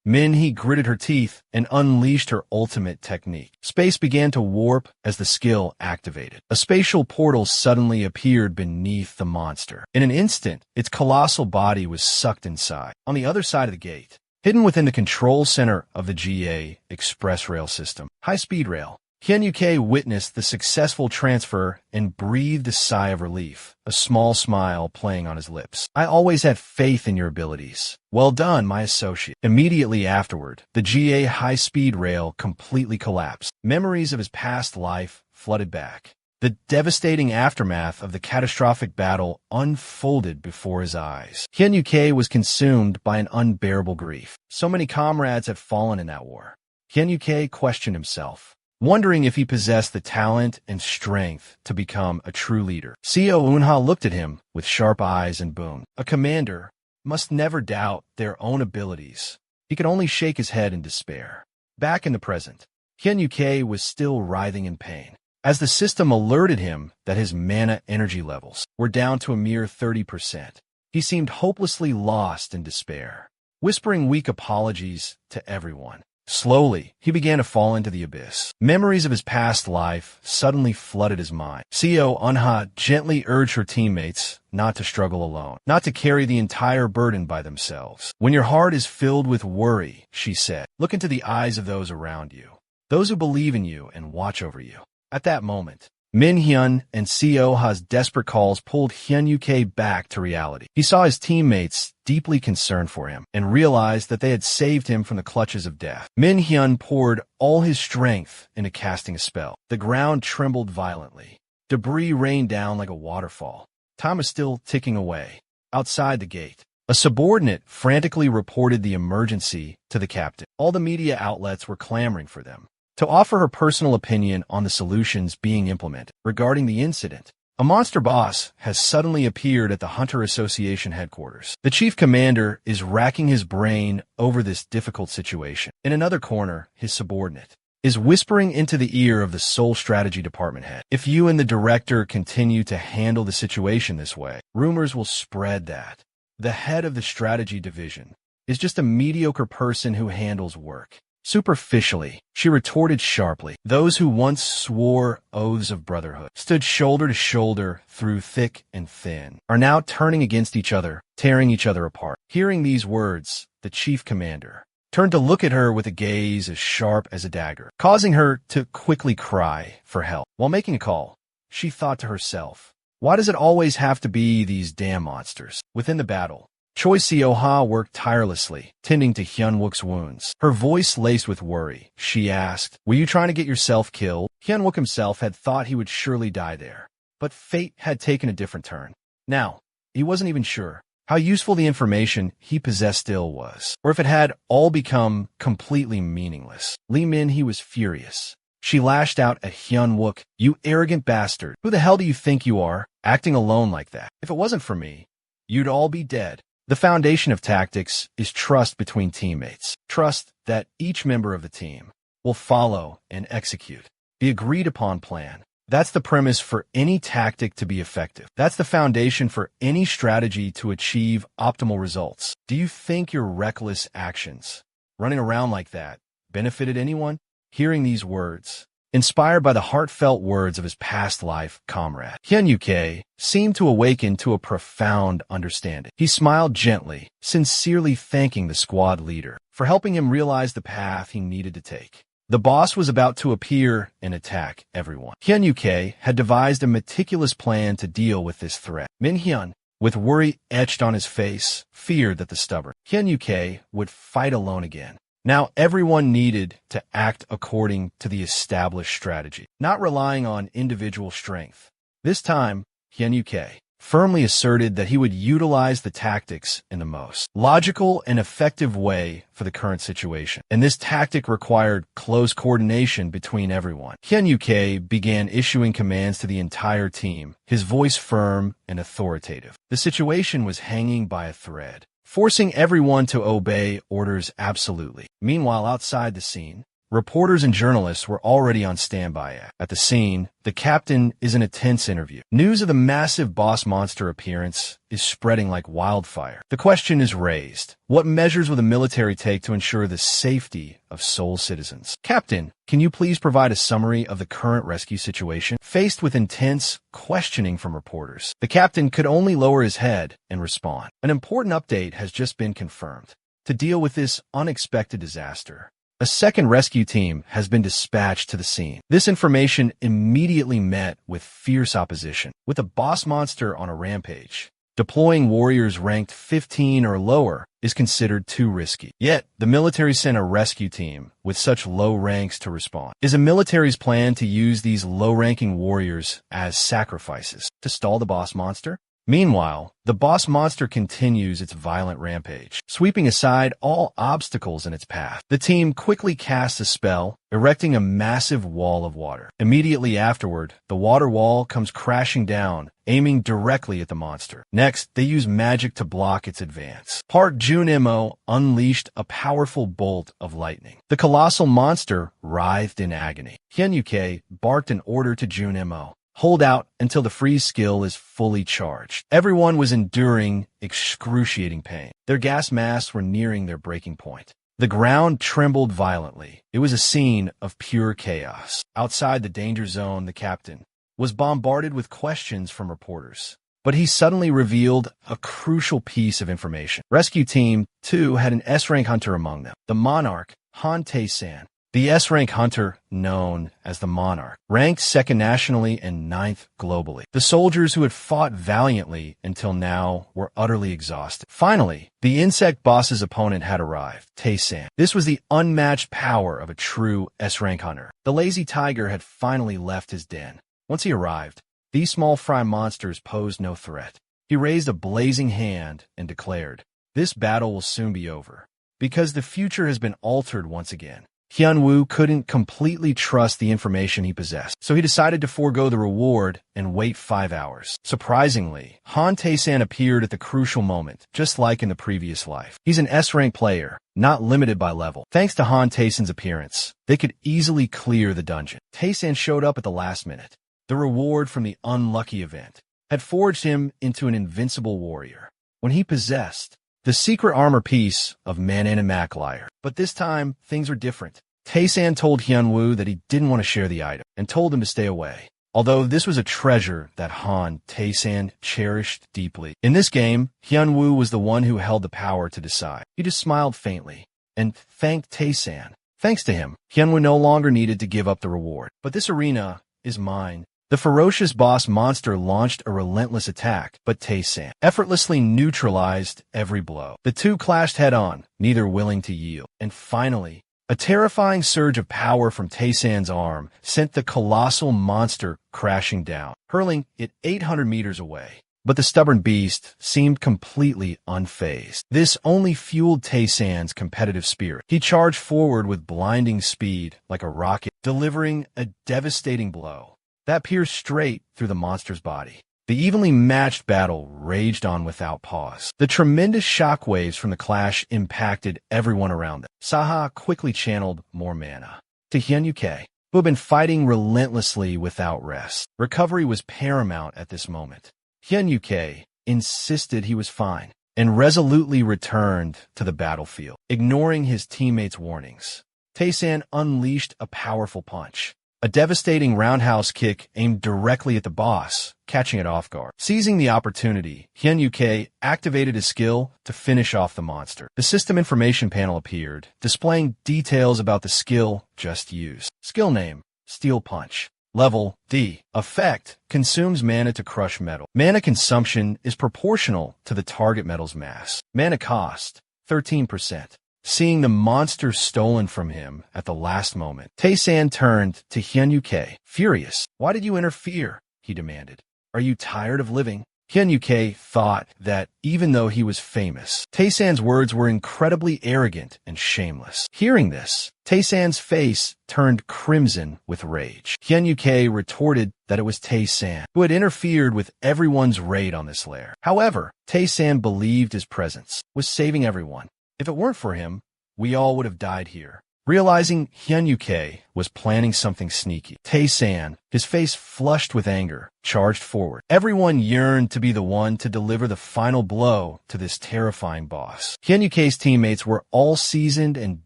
Min-hee gritted her teeth and unleashed her ultimate technique. Space began to warp as the skill activated. A spatial portal suddenly appeared beneath the monster. In an instant, its colossal body was sucked inside. On the other side of the gate, hidden within the control center of the GA Express Rail system, high-speed rail, Hyun-Yuke witnessed the successful transfer and breathed a sigh of relief, a small smile playing on his lips. "I always had faith in your abilities. Well done, my associate." Immediately afterward, the GA high-speed rail completely collapsed. Memories of his past life flooded back. The devastating aftermath of the catastrophic battle unfolded before his eyes. Hyun-Yuke was consumed by an unbearable grief. So many comrades had fallen in that war. Hyun-Yuke questioned himself, wondering if he possessed the talent and strength to become a true leader. Seo Eun-ha looked at him with sharp eyes and boomed. A commander must never doubt their own abilities. He could only shake his head in despair. Back in the present, Hyun-Yuke was still writhing in pain. As the system alerted him that his mana energy levels were down to a mere 30%, he seemed hopelessly lost in despair, whispering weak apologies to everyone. Slowly, he began to fall into the abyss. Memories of his past life suddenly flooded his mind. Seo Eun-ha gently urged her teammates not to struggle alone, not to carry the entire burden by themselves. "When your heart is filled with worry," she said, "look into the eyes of those around you, those who believe in you and watch over you." At that moment, Min-hyun and Seo-ha's desperate calls pulled Hyun-Yuke back to reality. He saw his teammates deeply concerned for him and realized that they had saved him from the clutches of death. Min-hyun poured all his strength into casting a spell. The ground trembled violently. Debris rained down like a waterfall. Time was still ticking away. Outside the gate, a subordinate frantically reported the emergency to the captain. All the media outlets were clamoring for them to offer her personal opinion on the solutions being implemented. Regarding the incident, a monster boss has suddenly appeared at the Hunter Association headquarters. The chief commander is racking his brain over this difficult situation. In another corner, his subordinate is whispering into the ear of the Seoul Strategy Department head. "If you and the director continue to handle the situation this way, rumors will spread that the head of the strategy division is just a mediocre person who handles work superficially." She retorted sharply. Those who once swore oaths of brotherhood, stood shoulder to shoulder through thick and thin, are now turning against each other, tearing each other apart. Hearing these words, the chief commander turned to look at her with a gaze as sharp as a dagger, causing her to quickly cry for help. While making a call, she thought to herself, "Why does it always have to be these damn monsters?" Within the battle, Choi Seo-ha worked tirelessly, tending to Hyun-wook's wounds. Her voice laced with worry, she asked, "Were you trying to get yourself killed?" Hyun-wook himself had thought he would surely die there, but fate had taken a different turn. Now, he wasn't even sure how useful the information he possessed still was, or if it had all become completely meaningless. Lee Min-hee was furious. She lashed out at Hyun-wook. "You arrogant bastard. Who the hell do you think you are, acting alone like that? If it wasn't for me, you'd all be dead." The foundation of tactics is trust between teammates. Trust that each member of the team will follow and execute the agreed-upon plan. That's the premise for any tactic to be effective. That's the foundation for any strategy to achieve optimal results. Do you think your reckless actions, running around like that, benefited anyone? Hearing these words, inspired by the heartfelt words of his past life comrade, Hyun-Yuke seemed to awaken to a profound understanding. He smiled gently, sincerely thanking the squad leader for helping him realize the path he needed to take. The boss was about to appear and attack everyone. Hyun-Yuke had devised a meticulous plan to deal with this threat. Min-hyun, with worry etched on his face, feared that the stubborn Hyun-Yuke would fight alone again. Now everyone needed to act according to the established strategy, not relying on individual strength. This time, Hyun-Yuke firmly asserted that he would utilize the tactics in the most logical and effective way for the current situation. And this tactic required close coordination between everyone. Hyun-Yuke began issuing commands to the entire team, his voice firm and authoritative. The situation was hanging by a thread, forcing everyone to obey orders absolutely. Meanwhile, outside the scene, reporters and journalists were already on standby. At the scene, the captain is in a tense interview. News of the massive boss monster appearance is spreading like wildfire. The question is raised: what measures will the military take to ensure the safety of Seoul citizens? Captain, can you please provide a summary of the current rescue situation? Faced with intense questioning from reporters, the captain could only lower his head and respond: an important update has just been confirmed. To deal with this unexpected disaster, a second rescue team has been dispatched to the scene. This information immediately met with fierce opposition. With a boss monster on a rampage, deploying warriors ranked 15 or lower is considered too risky. Yet, the military sent a rescue team with such low ranks to respond. Is a military's plan to use these low-ranking warriors as sacrifices to stall the boss monster? Meanwhile, the boss monster continues its violent rampage, sweeping aside all obstacles in its path. The team quickly casts a spell, erecting a massive wall of water. Immediately afterward, the water wall comes crashing down, aiming directly at the monster. Next, they use magic to block its advance. Park Jun-Mo unleashed a powerful bolt of lightning. The colossal monster writhed in agony. Hyun-Yuke barked an order to Jun-Mo: hold out until the freeze skill is fully charged. Everyone was enduring excruciating pain. Their gas masks were nearing their breaking point. The ground trembled violently. It was a scene of pure chaos. Outside the danger zone, the captain was bombarded with questions from reporters. But he suddenly revealed a crucial piece of information. Rescue Team 2 had an S-rank hunter among them, the Monarch, Han Tae-san. The S-rank hunter, known as the Monarch, ranked second nationally and ninth globally. The soldiers who had fought valiantly until now were utterly exhausted. Finally, the insect boss's opponent had arrived, Tae-san. This was the unmatched power of a true S-rank hunter. The lazy tiger had finally left his den. Once he arrived, these small fry monsters posed no threat. He raised a blazing hand and declared, "This battle will soon be over, because the future has been altered once again." Hyun-Woo couldn't completely trust the information he possessed, so he decided to forego the reward and wait 5 hours. Surprisingly, Han Tae-san appeared at the crucial moment, just like in the previous life. He's an S-rank player, not limited by level. Thanks to Han Tae-san's appearance, they could easily clear the dungeon. Tae-san showed up at the last minute. The reward from the unlucky event had forged him into an invincible warrior when he possessed the secret armor piece of Manhwa Maclier. But this time, things were different. Tae-san told Hyun-Woo that he didn't want to share the item and told him to stay away, although this was a treasure that Han Tae-san cherished deeply. In this game, Hyun-Woo was the one who held the power to decide. He just smiled faintly and thanked Tae-san. Thanks to him, Hyun-Woo no longer needed to give up the reward. But this arena is mine. The ferocious boss monster launched a relentless attack, but Tae-san effortlessly neutralized every blow. The two clashed head-on, neither willing to yield. And finally, a terrifying surge of power from Tae-san's arm sent the colossal monster crashing down, hurling it 800 meters away. But the stubborn beast seemed completely unfazed. This only fueled Tae-san's competitive spirit. He charged forward with blinding speed like a rocket, delivering a devastating blow that pierced straight through the monster's body. The evenly matched battle raged on without pause. The tremendous shockwaves from the clash impacted everyone around them. Saha quickly channeled more mana to Hyun-Yuke, who had been fighting relentlessly without rest. Recovery was paramount at this moment. Hyun-Yuke insisted he was fine and resolutely returned to the battlefield, ignoring his teammates' warnings. Tae-san unleashed a powerful punch, a devastating roundhouse kick aimed directly at the boss, catching it off guard. Seizing the opportunity, Hyun-Yuke activated his skill to finish off the monster. The system information panel appeared, displaying details about the skill just used. Skill name: Steel Punch. Level: D. Effect: consumes mana to crush metal. Mana consumption is proportional to the target metal's mass. Mana cost: 13%. seeing the monster stolen from him at the last moment. Tae-san turned to Hyun-Yuke, furious. "Why did you interfere?" he demanded. "Are you tired of living?" Hyun-Yuke thought that even though he was famous, Tae-san's words were incredibly arrogant and shameless. Hearing this, Tae-san's face turned crimson with rage. Hyun-Yuke retorted that it was Tae-san who had interfered with everyone's raid on this lair. However, Tae-san believed his presence was saving everyone. If it weren't for him, we all would have died here. Realizing Hyun-Yuke was planning something sneaky, Tae-san, his face flushed with anger, charged forward. Everyone yearned to be the one to deliver the final blow to this terrifying boss. Hyun-Yuke's teammates were all seasoned and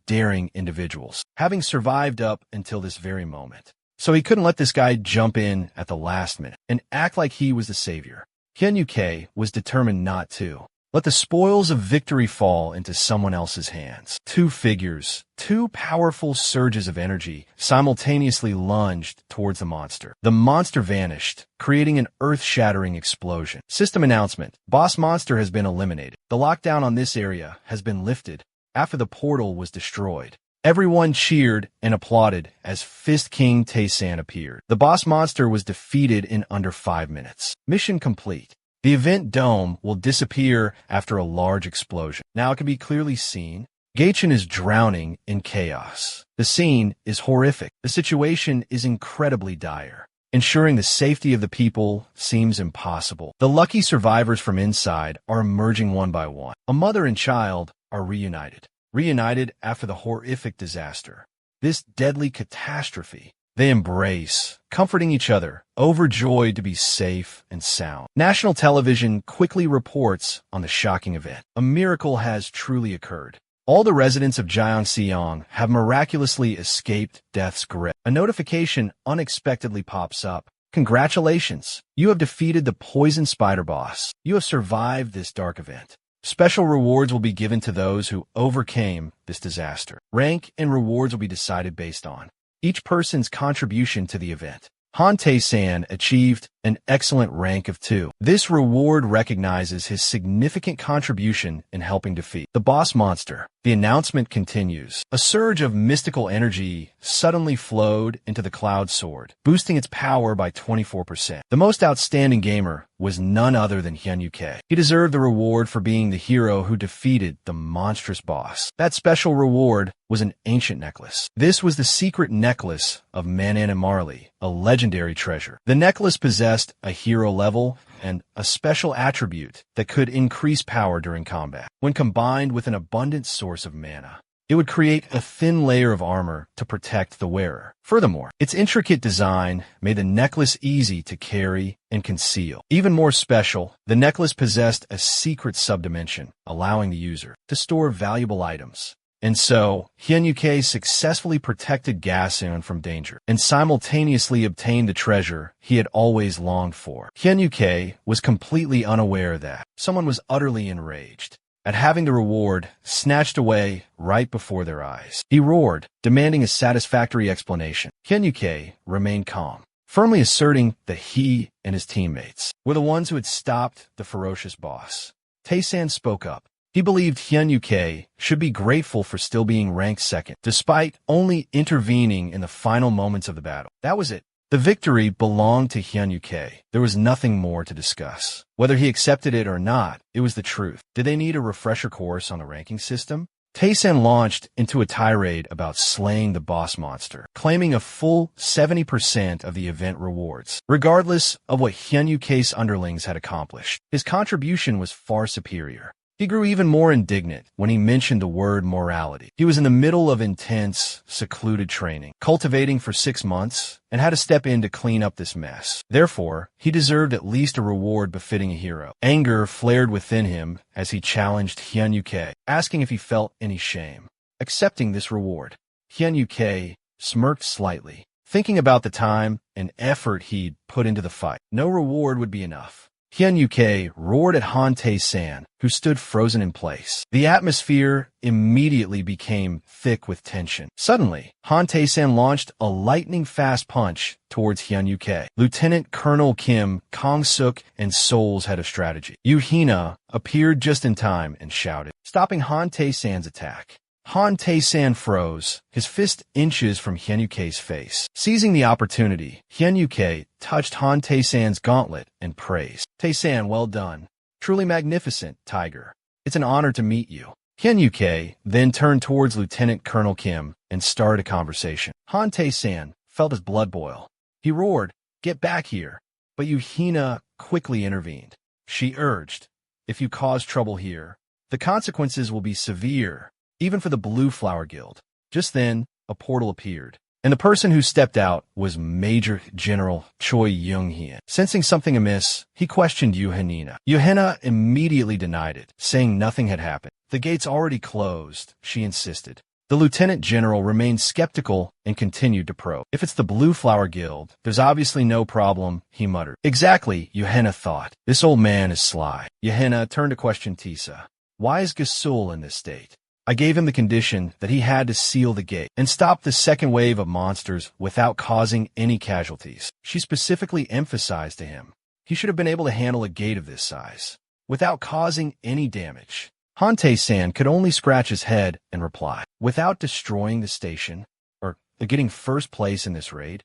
daring individuals, having survived up until this very moment. So he couldn't let this guy jump in at the last minute and act like he was the savior. Hyun-Yuke was determined not to let the spoils of victory fall into someone else's hands. Two figures, two powerful surges of energy, simultaneously lunged towards the monster. The monster vanished, creating an earth-shattering explosion. System announcement: Boss Monster has been eliminated. The lockdown on this area has been lifted after the portal was destroyed. Everyone cheered and applauded as Fist King Tae-san appeared. The boss monster was defeated in under 5 minutes. Mission complete. The event dome will disappear after a large explosion. Now it can be clearly seen. Gaichin is drowning in chaos. The scene is horrific. The situation is incredibly dire. Ensuring the safety of the people seems impossible. The lucky survivors from inside are emerging one by one. A mother and child are reunited. Reunited after the horrific disaster. This deadly catastrophe. They embrace, comforting each other, overjoyed to be safe and sound. National television quickly reports on the shocking event. A miracle has truly occurred. All the residents of Jeonseong have miraculously escaped death's grip. A notification unexpectedly pops up. Congratulations! You have defeated the poison spider boss. You have survived this dark event. Special rewards will be given to those who overcame this disaster. Rank and rewards will be decided based on each person's contribution to the event. Han Tae-san achieved an excellent rank of 2. This reward recognizes his significant contribution in helping defeat the boss monster. The announcement continues. A surge of mystical energy suddenly flowed into the Cloud Sword, boosting its power by 24%. The most outstanding gamer was none other than Hyun-Yuke. He deserved the reward for being the hero who defeated the monstrous boss. That special reward was an ancient necklace. This was the secret necklace of Manan and Marley, a legendary treasure. The necklace possessed a hero level and a special attribute that could increase power during combat. When combined with an abundant source of mana, it would create a thin layer of armor to protect the wearer. Furthermore, its intricate design made the necklace easy to carry and conceal. Even more special, the necklace possessed a secret subdimension, allowing the user to store valuable items. And so, Hyun-Yuke successfully protected Gasun from danger and simultaneously obtained the treasure he had always longed for. Hyun-Yuke was completely unaware that someone was utterly enraged at having the reward snatched away right before their eyes. He roared, demanding a satisfactory explanation. Hyun-Yuke remained calm, firmly asserting that he and his teammates were the ones who had stopped the ferocious boss. Tae-san spoke up. He believed Hyun-Yuke should be grateful for still being ranked second, despite only intervening in the final moments of the battle. That was it. The victory belonged to Hyun-Yuke. There was nothing more to discuss. Whether he accepted it or not, it was the truth. Did they need a refresher course on the ranking system? Tae-san launched into a tirade about slaying the boss monster, claiming a full 70% of the event rewards, regardless of what Hyun-Yuke's underlings had accomplished. His contribution was far superior. He grew even more indignant when he mentioned the word morality. He was in the middle of intense, secluded training, cultivating for 6 months, and had to step in to clean up this mess. Therefore, he deserved at least a reward befitting a hero. Anger flared within him as he challenged Hyun-Yuke, asking if he felt any shame accepting this reward. Hyun-Yuke smirked slightly, thinking about the time and effort he'd put into the fight. No reward would be enough. Hyun-Yuke roared at Han Tae-san, who stood frozen in place. The atmosphere immediately became thick with tension. Suddenly, Han Tae-san launched a lightning-fast punch towards Hyun-Yuke. Lieutenant Colonel Kim, Kong-suk, and Seoul's head of strategy, Yu Hina, appeared just in time and shouted, stopping Han Tae-san's attack. Han Tae-san froze, his fist inches from Hyun Yuke's face. Seizing the opportunity, Hyun Yuke touched Han Tae-san's gauntlet and praised. Tae-san, well done. Truly magnificent, Tiger. It's an honor to meet you. Hyun Yuke then turned towards Lieutenant Colonel Kim and started a conversation. Han Tae-san felt his blood boil. He roared, "Get back here." But Yuhina quickly intervened. She urged, "If you cause trouble here, the consequences will be severe, even for the Blue Flower Guild." Just then, a portal appeared, and the person who stepped out was Major General Choi Young-hyun. Sensing something amiss, he questioned Yuhina. Yuhina immediately denied it, saying nothing had happened. "The gate's already closed," she insisted. The lieutenant general remained skeptical and continued to probe. "If it's the Blue Flower Guild, there's obviously no problem," he muttered. "Exactly," Yuhina thought. "This old man is sly." Yuhina turned to question Tisa. "Why is Gasul in this state?" "I gave him the condition that he had to seal the gate and stop the second wave of monsters without causing any casualties." She specifically emphasized to him he should have been able to handle a gate of this size without causing any damage. Han Tae-san could only scratch his head and reply, "Without destroying the station, or getting first place in this raid?"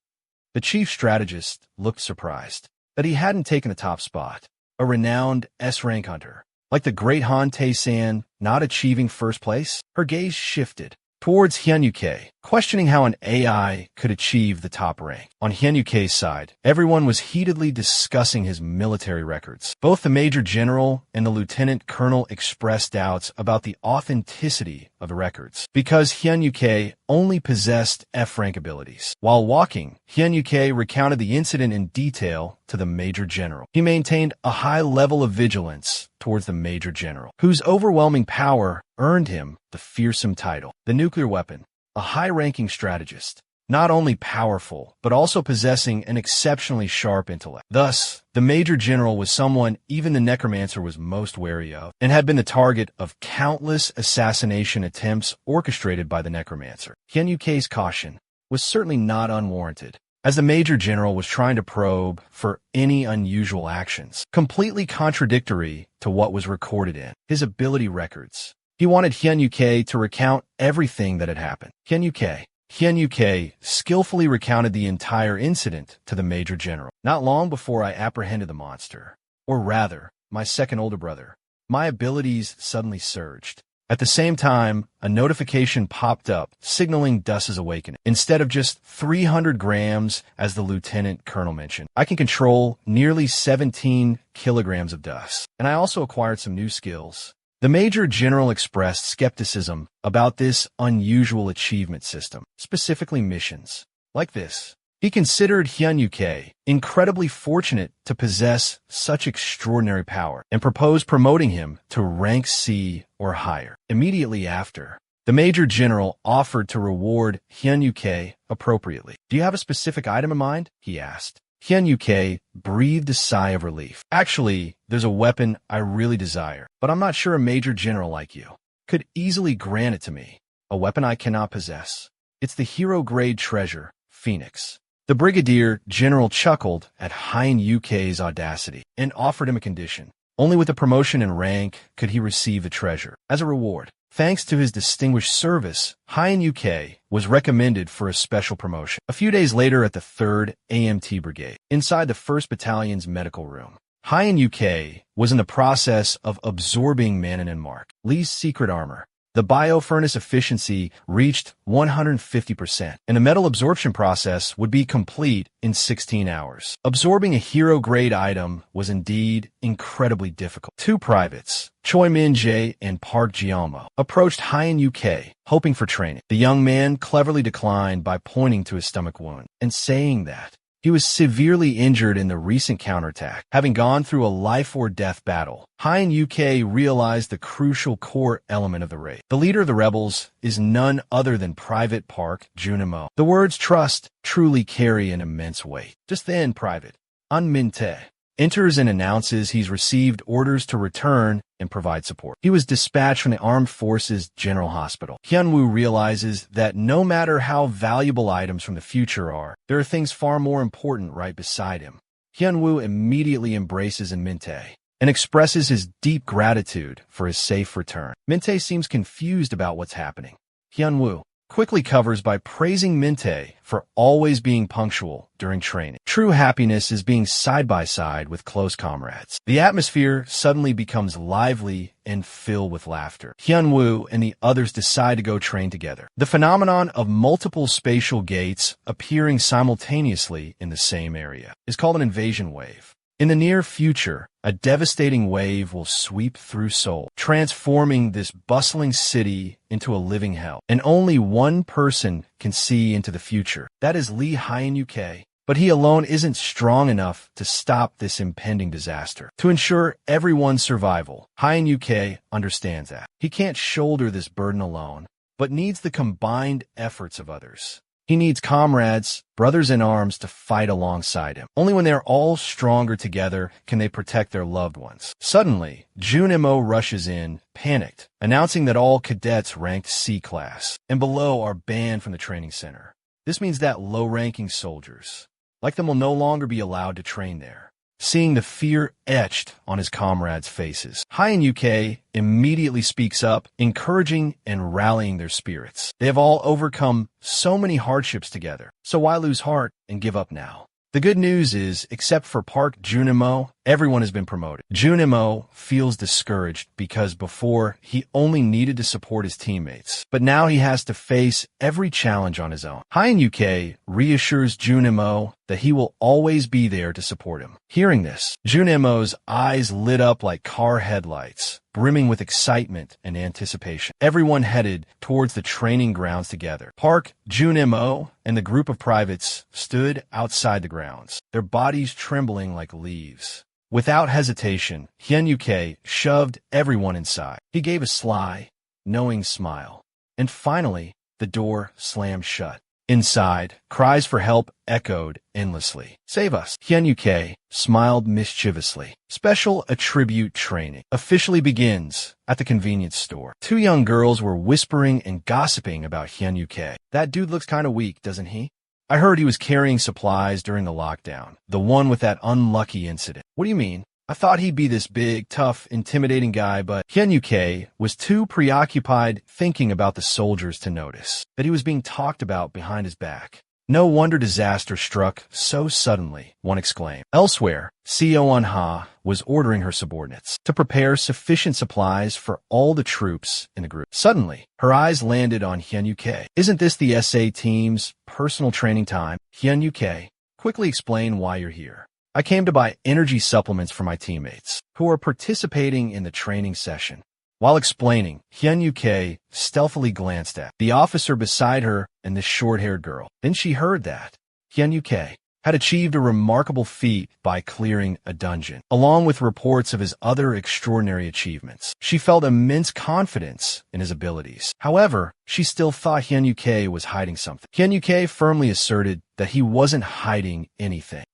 The chief strategist looked surprised that he hadn't taken the top spot. A renowned S-rank hunter, like the great Han Tae-san, not achieving first place? Her gaze shifted towards Hyun Yuke, questioning how an AI could achieve the top rank. On Hyun Yuke's side, everyone was heatedly discussing his military records. Both the Major General and the Lieutenant Colonel expressed doubts about the authenticity of the records, because Hyun Yuke only possessed F-rank abilities. While walking, Hyun Yuke recounted the incident in detail to the Major General. He maintained a high level of vigilance towards the Major General, whose overwhelming power earned him the fearsome title. The nuclear weapon, a high-ranking strategist, not only powerful, but also possessing an exceptionally sharp intellect. Thus, the Major General was someone even the Necromancer was most wary of, and had been the target of countless assassination attempts orchestrated by the Necromancer. Hyun Yuke's caution was certainly not unwarranted, as the Major General was trying to probe for any unusual actions, completely contradictory to what was recorded in his ability records. He wanted Hyun Yuke to recount everything that had happened. Hyun Yuke skillfully recounted the entire incident to the Major General. "Not long before I apprehended the monster, or rather, my second older brother, my abilities suddenly surged. At the same time, a notification popped up signaling Dus's awakening. Instead of just 300 grams, as the Lieutenant Colonel mentioned, I can control nearly 17 kilograms of Dus. And I also acquired some new skills." The Major General expressed skepticism about this unusual achievement system, specifically missions like this. He considered Hyun Yuke incredibly fortunate to possess such extraordinary power and proposed promoting him to rank C or higher. Immediately after, the Major General offered to reward Hyun Yuke appropriately. "Do you have a specific item in mind?" he asked. Hyun Yuke breathed a sigh of relief. "Actually, there's a weapon I really desire, but I'm not sure a Major General like you could easily grant it to me. A weapon I cannot possess. It's the hero-grade treasure, Phoenix." The Brigadier General chuckled at Hyun Yuke's audacity and offered him a condition. Only with a promotion in rank could he receive the treasure. As a reward, thanks to his distinguished service, Hyun Yuke was recommended for a special promotion. A few days later at the 3rd AMT Brigade, inside the 1st Battalion's medical room, Hyun Yuke was in the process of absorbing Manon and Mark Lee's secret armor. The biofurnace efficiency reached 150%, and the metal absorption process would be complete in 16 hours. Absorbing a hero-grade item was indeed incredibly difficult. Two privates, Choi Min-jae and Park Ji-almo, approached Hyun Yuke, hoping for training. The young man cleverly declined by pointing to his stomach wound and saying that he was severely injured in the recent counterattack, having gone through a life-or-death battle. Hyun Yuke realized the crucial core element of the raid. The leader of the rebels is none other than Private Park Junimo. The words trust truly carry an immense weight. Just then, Private An Min-tae enters and announces he's received orders to return and provide support. He was dispatched from the Armed Forces General Hospital. Hyun-woo realizes that no matter how valuable items from the future are, there are things far more important right beside him. Hyun-woo immediately embraces Min-tae and expresses his deep gratitude for his safe return. Min-tae seems confused about what's happening, Hyunwoo quickly covers by praising Min-tae for always being punctual during training. True happiness is being side by side with close comrades. The atmosphere suddenly becomes lively and filled with laughter. Hyunwoo and the others decide to go train together. The phenomenon of multiple spatial gates appearing simultaneously in the same area is called an invasion wave. In the near future, a devastating wave will sweep through Seoul, transforming this bustling city into a living hell. And only one person can see into the future. That is Lee Hyun-uk. But he alone isn't strong enough to stop this impending disaster. To ensure everyone's survival, Hyun-uk understands that. He can't shoulder this burden alone, but needs the combined efforts of others. He needs comrades, brothers in arms, to fight alongside him. Only when they're all stronger together can they protect their loved ones. Suddenly, Junimo rushes in, panicked, announcing that all cadets ranked C-class and below are banned from the training center. This means that low-ranking soldiers, like them, will no longer be allowed to train there. Seeing the fear etched on his comrades' faces, Hyun-uk immediately speaks up, encouraging and rallying their spirits. They have all overcome so many hardships together, so why lose heart and give up now? The good news is, except for Park Junimo, everyone has been promoted. Junimo feels discouraged because before he only needed to support his teammates, but now he has to face every challenge on his own. Hyun-uk reassures Junimo that he will always be there to support him. Hearing this, Junimo's eyes lit up like car headlights, brimming with excitement and anticipation. Everyone headed towards the training grounds together. Park Junimo and the group of privates stood outside the grounds, their bodies trembling like leaves. Without hesitation, Hyun-uk shoved everyone inside. He gave a sly, knowing smile. And finally, the door slammed shut. Inside, cries for help echoed endlessly. "Save us!" Hyun-uk smiled mischievously. Special attribute training officially begins at the convenience store. Two young girls were whispering and gossiping about Hyun-uk. "That dude looks kind of weak, doesn't he? I heard he was carrying supplies during the lockdown. The one with that unlucky incident." "What do you mean? I thought he'd be this big, tough, intimidating guy," but Hyun-uk was too preoccupied thinking about the soldiers to notice that he was being talked about behind his back. "No wonder disaster struck so suddenly," one exclaimed. Elsewhere, Seo Eun-ha was ordering her subordinates to prepare sufficient supplies for all the troops in the group. Suddenly, her eyes landed on Hyun-uk. "Isn't this the SA team's personal training time?" "Hyun-uk, quickly explain why you're here." "I came to buy energy supplements for my teammates, who are participating in the training session." While explaining, Hyun-uk stealthily glanced at the officer beside her and the short-haired girl. Then she heard that Hyun-uk had achieved a remarkable feat by clearing a dungeon, along with reports of his other extraordinary achievements. She felt immense confidence in his abilities. However, she still thought Hyun-uk was hiding something. Hyun-uk firmly asserted that he wasn't hiding anything.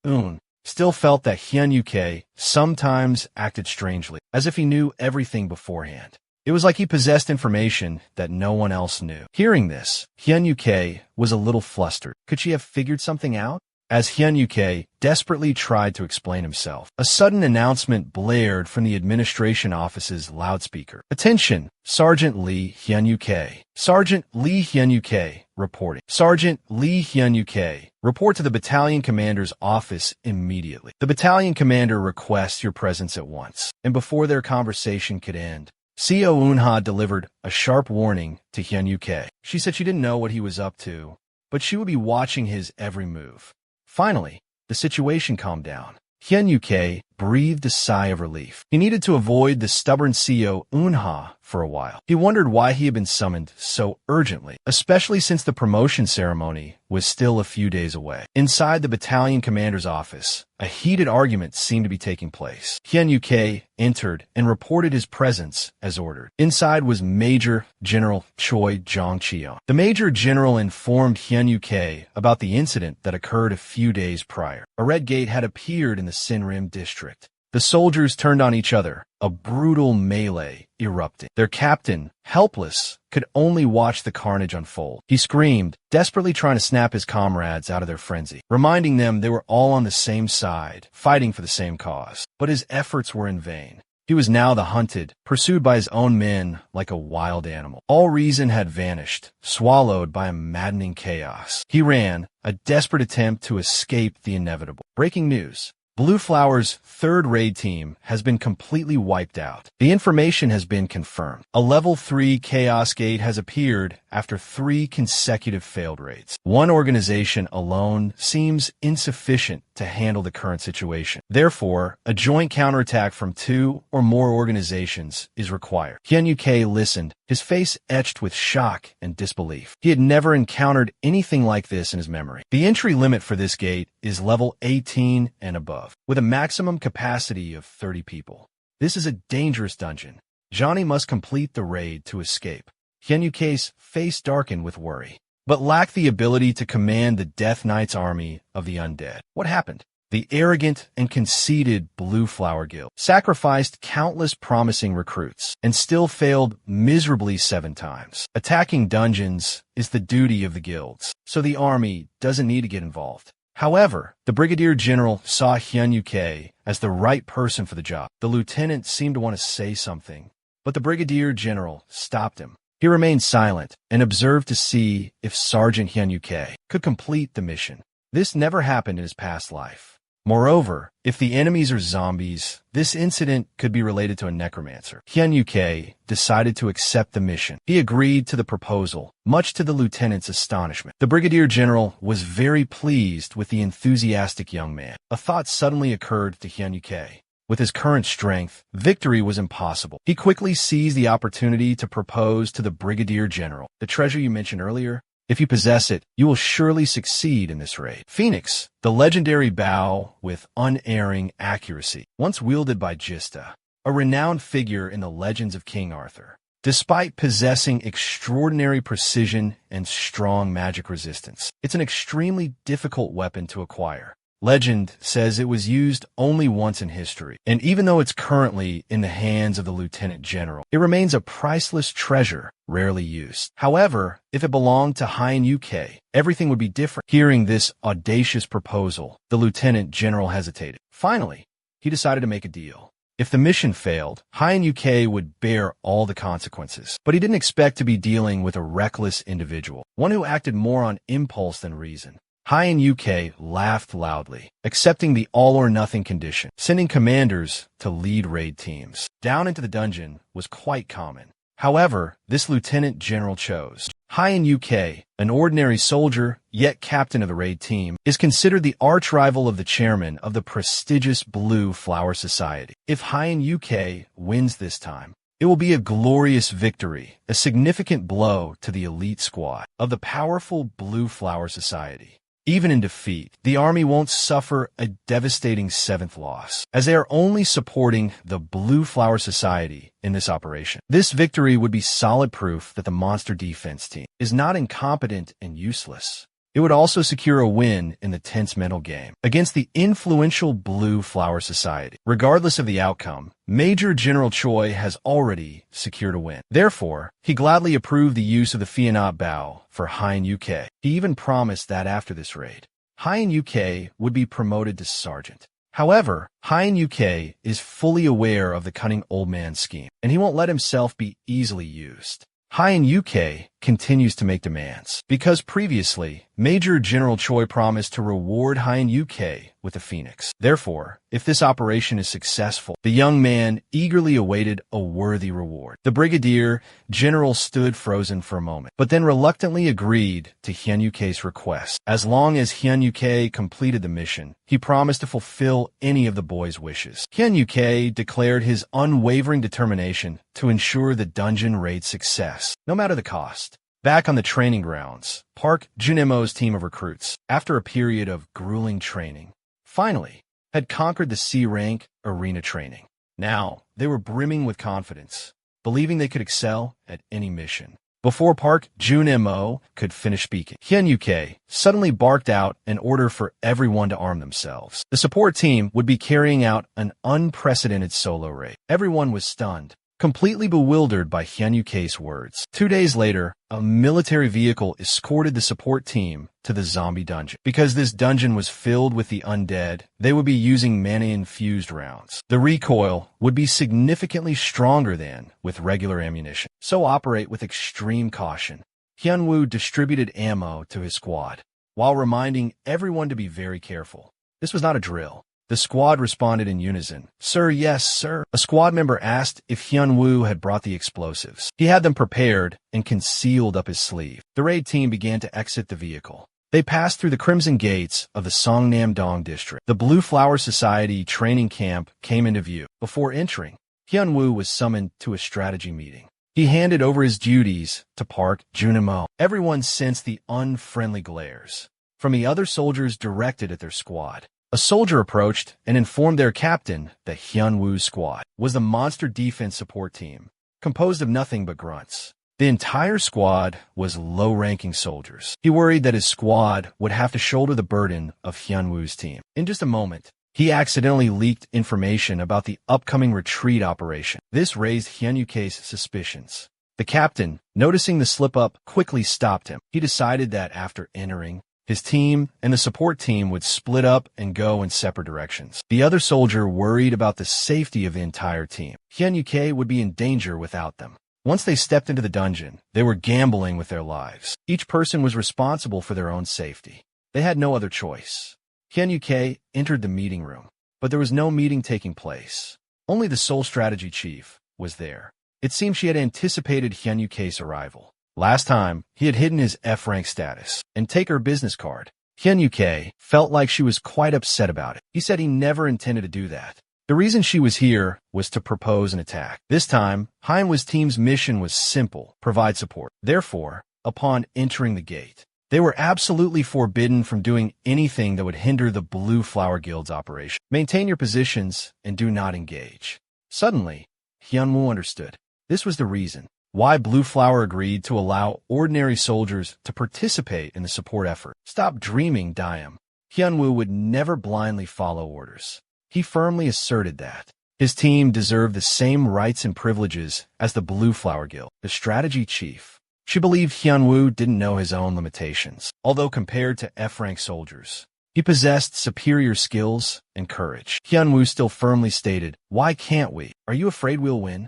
Still felt that Hyun-uk sometimes acted strangely, as if he knew everything beforehand. It was like he possessed information that no one else knew. Hearing this, Hyun-uk was a little flustered. Could she have figured something out? As Hyun-uk desperately tried to explain himself, a sudden announcement blared from the administration office's loudspeaker. "Attention, Sergeant Lee Hyun-uk. Sergeant Lee Hyun-uk reporting. Sergeant Lee Hyun-uk, report to the battalion commander's office immediately. The battalion commander requests your presence at once." And before their conversation could end, Seo Eun-ha delivered a sharp warning to Hyun-uk. She said she didn't know what he was up to, but she would be watching his every move. Finally, the situation calmed down. Hyun-uk breathed a sigh of relief. He needed to avoid the stubborn Seo Eun-ha for a while. He wondered why he had been summoned so urgently, especially since the promotion ceremony was still a few days away. Inside the battalion commander's office, a heated argument seemed to be taking place. Hyun-uk entered and reported his presence as ordered. Inside was Major General Choi Jong-cheon. The Major General informed Hyun-uk about the incident that occurred a few days prior. A red gate had appeared in the Sinrim district. The soldiers turned on each other, a brutal melee erupting. Their captain, helpless, could only watch the carnage unfold. He screamed, desperately trying to snap his comrades out of their frenzy, reminding them they were all on the same side, fighting for the same cause. But his efforts were in vain. He was now the hunted, pursued by his own men like a wild animal. All reason had vanished, swallowed by a maddening chaos. He ran, a desperate attempt to escape the inevitable. Breaking news. Blue Flower's third raid team has been completely wiped out. The information has been confirmed. A level 3 Chaos Gate has appeared after 3 consecutive failed raids. One organization alone seems insufficient to handle the current situation. Therefore, a joint counterattack from 2 or more organizations is required. Hyun Uk listened, his face etched with shock and disbelief. He had never encountered anything like this in his memory. The entry limit for this gate is level 18 and above, with a maximum capacity of 30 people. This is a dangerous dungeon. Johnny must complete the raid to escape. Hyun Uk's face darkened with worry, but lacked the ability to command the Death Knight's army of the undead. What happened? The arrogant and conceited Blue Flower Guild sacrificed countless promising recruits and still failed miserably 7 times. Attacking dungeons is the duty of the guilds, so the army doesn't need to get involved. However, the Brigadier General saw Hyun Uk as the right person for the job. The lieutenant seemed to want to say something, but the Brigadier General stopped him. He remained silent and observed to see if Sergeant Hyun Uk could complete the mission. This never happened in his past life. Moreover, if the enemies are zombies, this incident could be related to a necromancer. Hyun Uk decided to accept the mission. He agreed to the proposal, much to the lieutenant's astonishment. The Brigadier General was very pleased with the enthusiastic young man. A thought suddenly occurred to Hyun Uk. With his current strength, victory was impossible. He quickly seized the opportunity to propose to the Brigadier General. The treasure you mentioned earlier, if you possess it, you will surely succeed in this raid. Phoenix, the legendary bow with unerring accuracy, once wielded by Gista, a renowned figure in the legends of King Arthur. Despite possessing extraordinary precision and strong magic resistance, it's an extremely difficult weapon to acquire. Legend says it was used only once in history, and even though it's currently in the hands of the Lieutenant General, it remains a priceless treasure, rarely used. However, if it belonged to Hyun Uk, everything would be different. Hearing this audacious proposal, the Lieutenant General hesitated. Finally, he decided to make a deal. If the mission failed, Hyun Uk would bear all the consequences. But he didn't expect to be dealing with a reckless individual, one who acted more on impulse than reason. Hyun Uk laughed loudly, accepting the all-or-nothing condition. Sending commanders to lead raid teams down into the dungeon was quite common. However, this lieutenant general chose. Hyun Uk, an ordinary soldier, yet captain of the raid team, is considered the arch-rival of the chairman of the prestigious Blue Flower Society. If Hyun Uk wins this time, it will be a glorious victory, a significant blow to the elite squad of the powerful Blue Flower Society. Even in defeat, the army won't suffer a devastating 7th loss, as they are only supporting the Blue Flower Society in this operation. This victory would be solid proof that the monster defense team is not incompetent and useless. It would also secure a win in the tense mental game against the influential Blue Flower Society. Regardless of the outcome, Major General Choi has already secured a win. Therefore, he gladly approved the use of the Fianat Bow for Hyun Uk. He even promised that after this raid, Hyun Uk would be promoted to sergeant. However, Hyun Uk is fully aware of the cunning old man's scheme, and he won't let himself be easily used. Hyun Uk continues to make demands, because previously, Major General Choi promised to reward Hyun Uk with a phoenix. Therefore, if this operation is successful, the young man eagerly awaited a worthy reward. The Brigadier General stood frozen for a moment, but then reluctantly agreed to Hyun Uk's request. As long as Hyun Uk completed the mission, he promised to fulfill any of the boy's wishes. Hyun Uk declared his unwavering determination to ensure the dungeon raid's success, no matter the cost. Back on the training grounds, Park Junemo's team of recruits, after a period of grueling training, finally had conquered the C-rank arena training. Now, they were brimming with confidence, believing they could excel at any mission. Before Park Junemo could finish speaking, Hyun Uk suddenly barked out an order for everyone to arm themselves. The support team would be carrying out an unprecedented solo raid. Everyone was stunned. completely bewildered by Hyun Yuke's words. 2 days later, a military vehicle escorted the support team to the zombie dungeon. Because this dungeon was filled with the undead, they would be using mana-infused rounds. The recoil would be significantly stronger than with regular ammunition, so operate with extreme caution. Hyun-woo distributed ammo to his squad, while reminding everyone to be very careful. This was not a drill. The squad responded in unison. "Sir, yes, sir." A squad member asked if Hyun-woo had brought the explosives. He had them prepared and concealed up his sleeve. The raid team began to exit the vehicle. They passed through the Crimson Gates of the Songnam-dong district. The Blue Flower Society training camp came into view. Before entering, Hyun-woo was summoned to a strategy meeting. He handed over his duties to Park Junimo. Everyone sensed the unfriendly glares from the other soldiers directed at their squad. A soldier approached and informed their captain that Hyun-woo's squad was the monster defense support team, composed of nothing but grunts. The entire squad was low-ranking soldiers. He worried that his squad would have to shoulder the burden of Hyun-woo's team. In just a moment, he accidentally leaked information about the upcoming retreat operation. This raised Hyun Yuke's suspicions. The captain, noticing the slip-up, quickly stopped him. He decided that after entering, his team and the support team would split up and go in separate directions. The other soldier worried about the safety of the entire team. Hyun Yuke would be in danger without them. Once they stepped into the dungeon, they were gambling with their lives. Each person was responsible for their own safety. They had no other choice. Hyun Yuke entered the meeting room, but there was no meeting taking place. Only the sole strategy chief was there. It seemed she had anticipated Hyun Yuke's arrival. Last time, he had hidden his F-rank status and take her business card. Hyun Yuke felt like she was quite upset about it. He said he never intended to do that. The reason she was here was to propose an attack. This time, Hyunwoo's team's mission was simple: provide support. Therefore, upon entering the gate, they were absolutely forbidden from doing anything that would hinder the Blue Flower Guild's operation. Maintain your positions and do not engage. Suddenly, Hyunwoo understood. This was the reason why Blue Flower agreed to allow ordinary soldiers to participate in the support effort. Stop dreaming, Diem. Hyunwoo would never blindly follow orders. He firmly asserted that his team deserved the same rights and privileges as the Blue Flower Guild. The strategy chief. She believed Hyunwoo didn't know his own limitations. Although compared to F-rank soldiers, he possessed superior skills and courage. Hyunwoo still firmly stated, "Why can't we? Are you afraid we'll win?"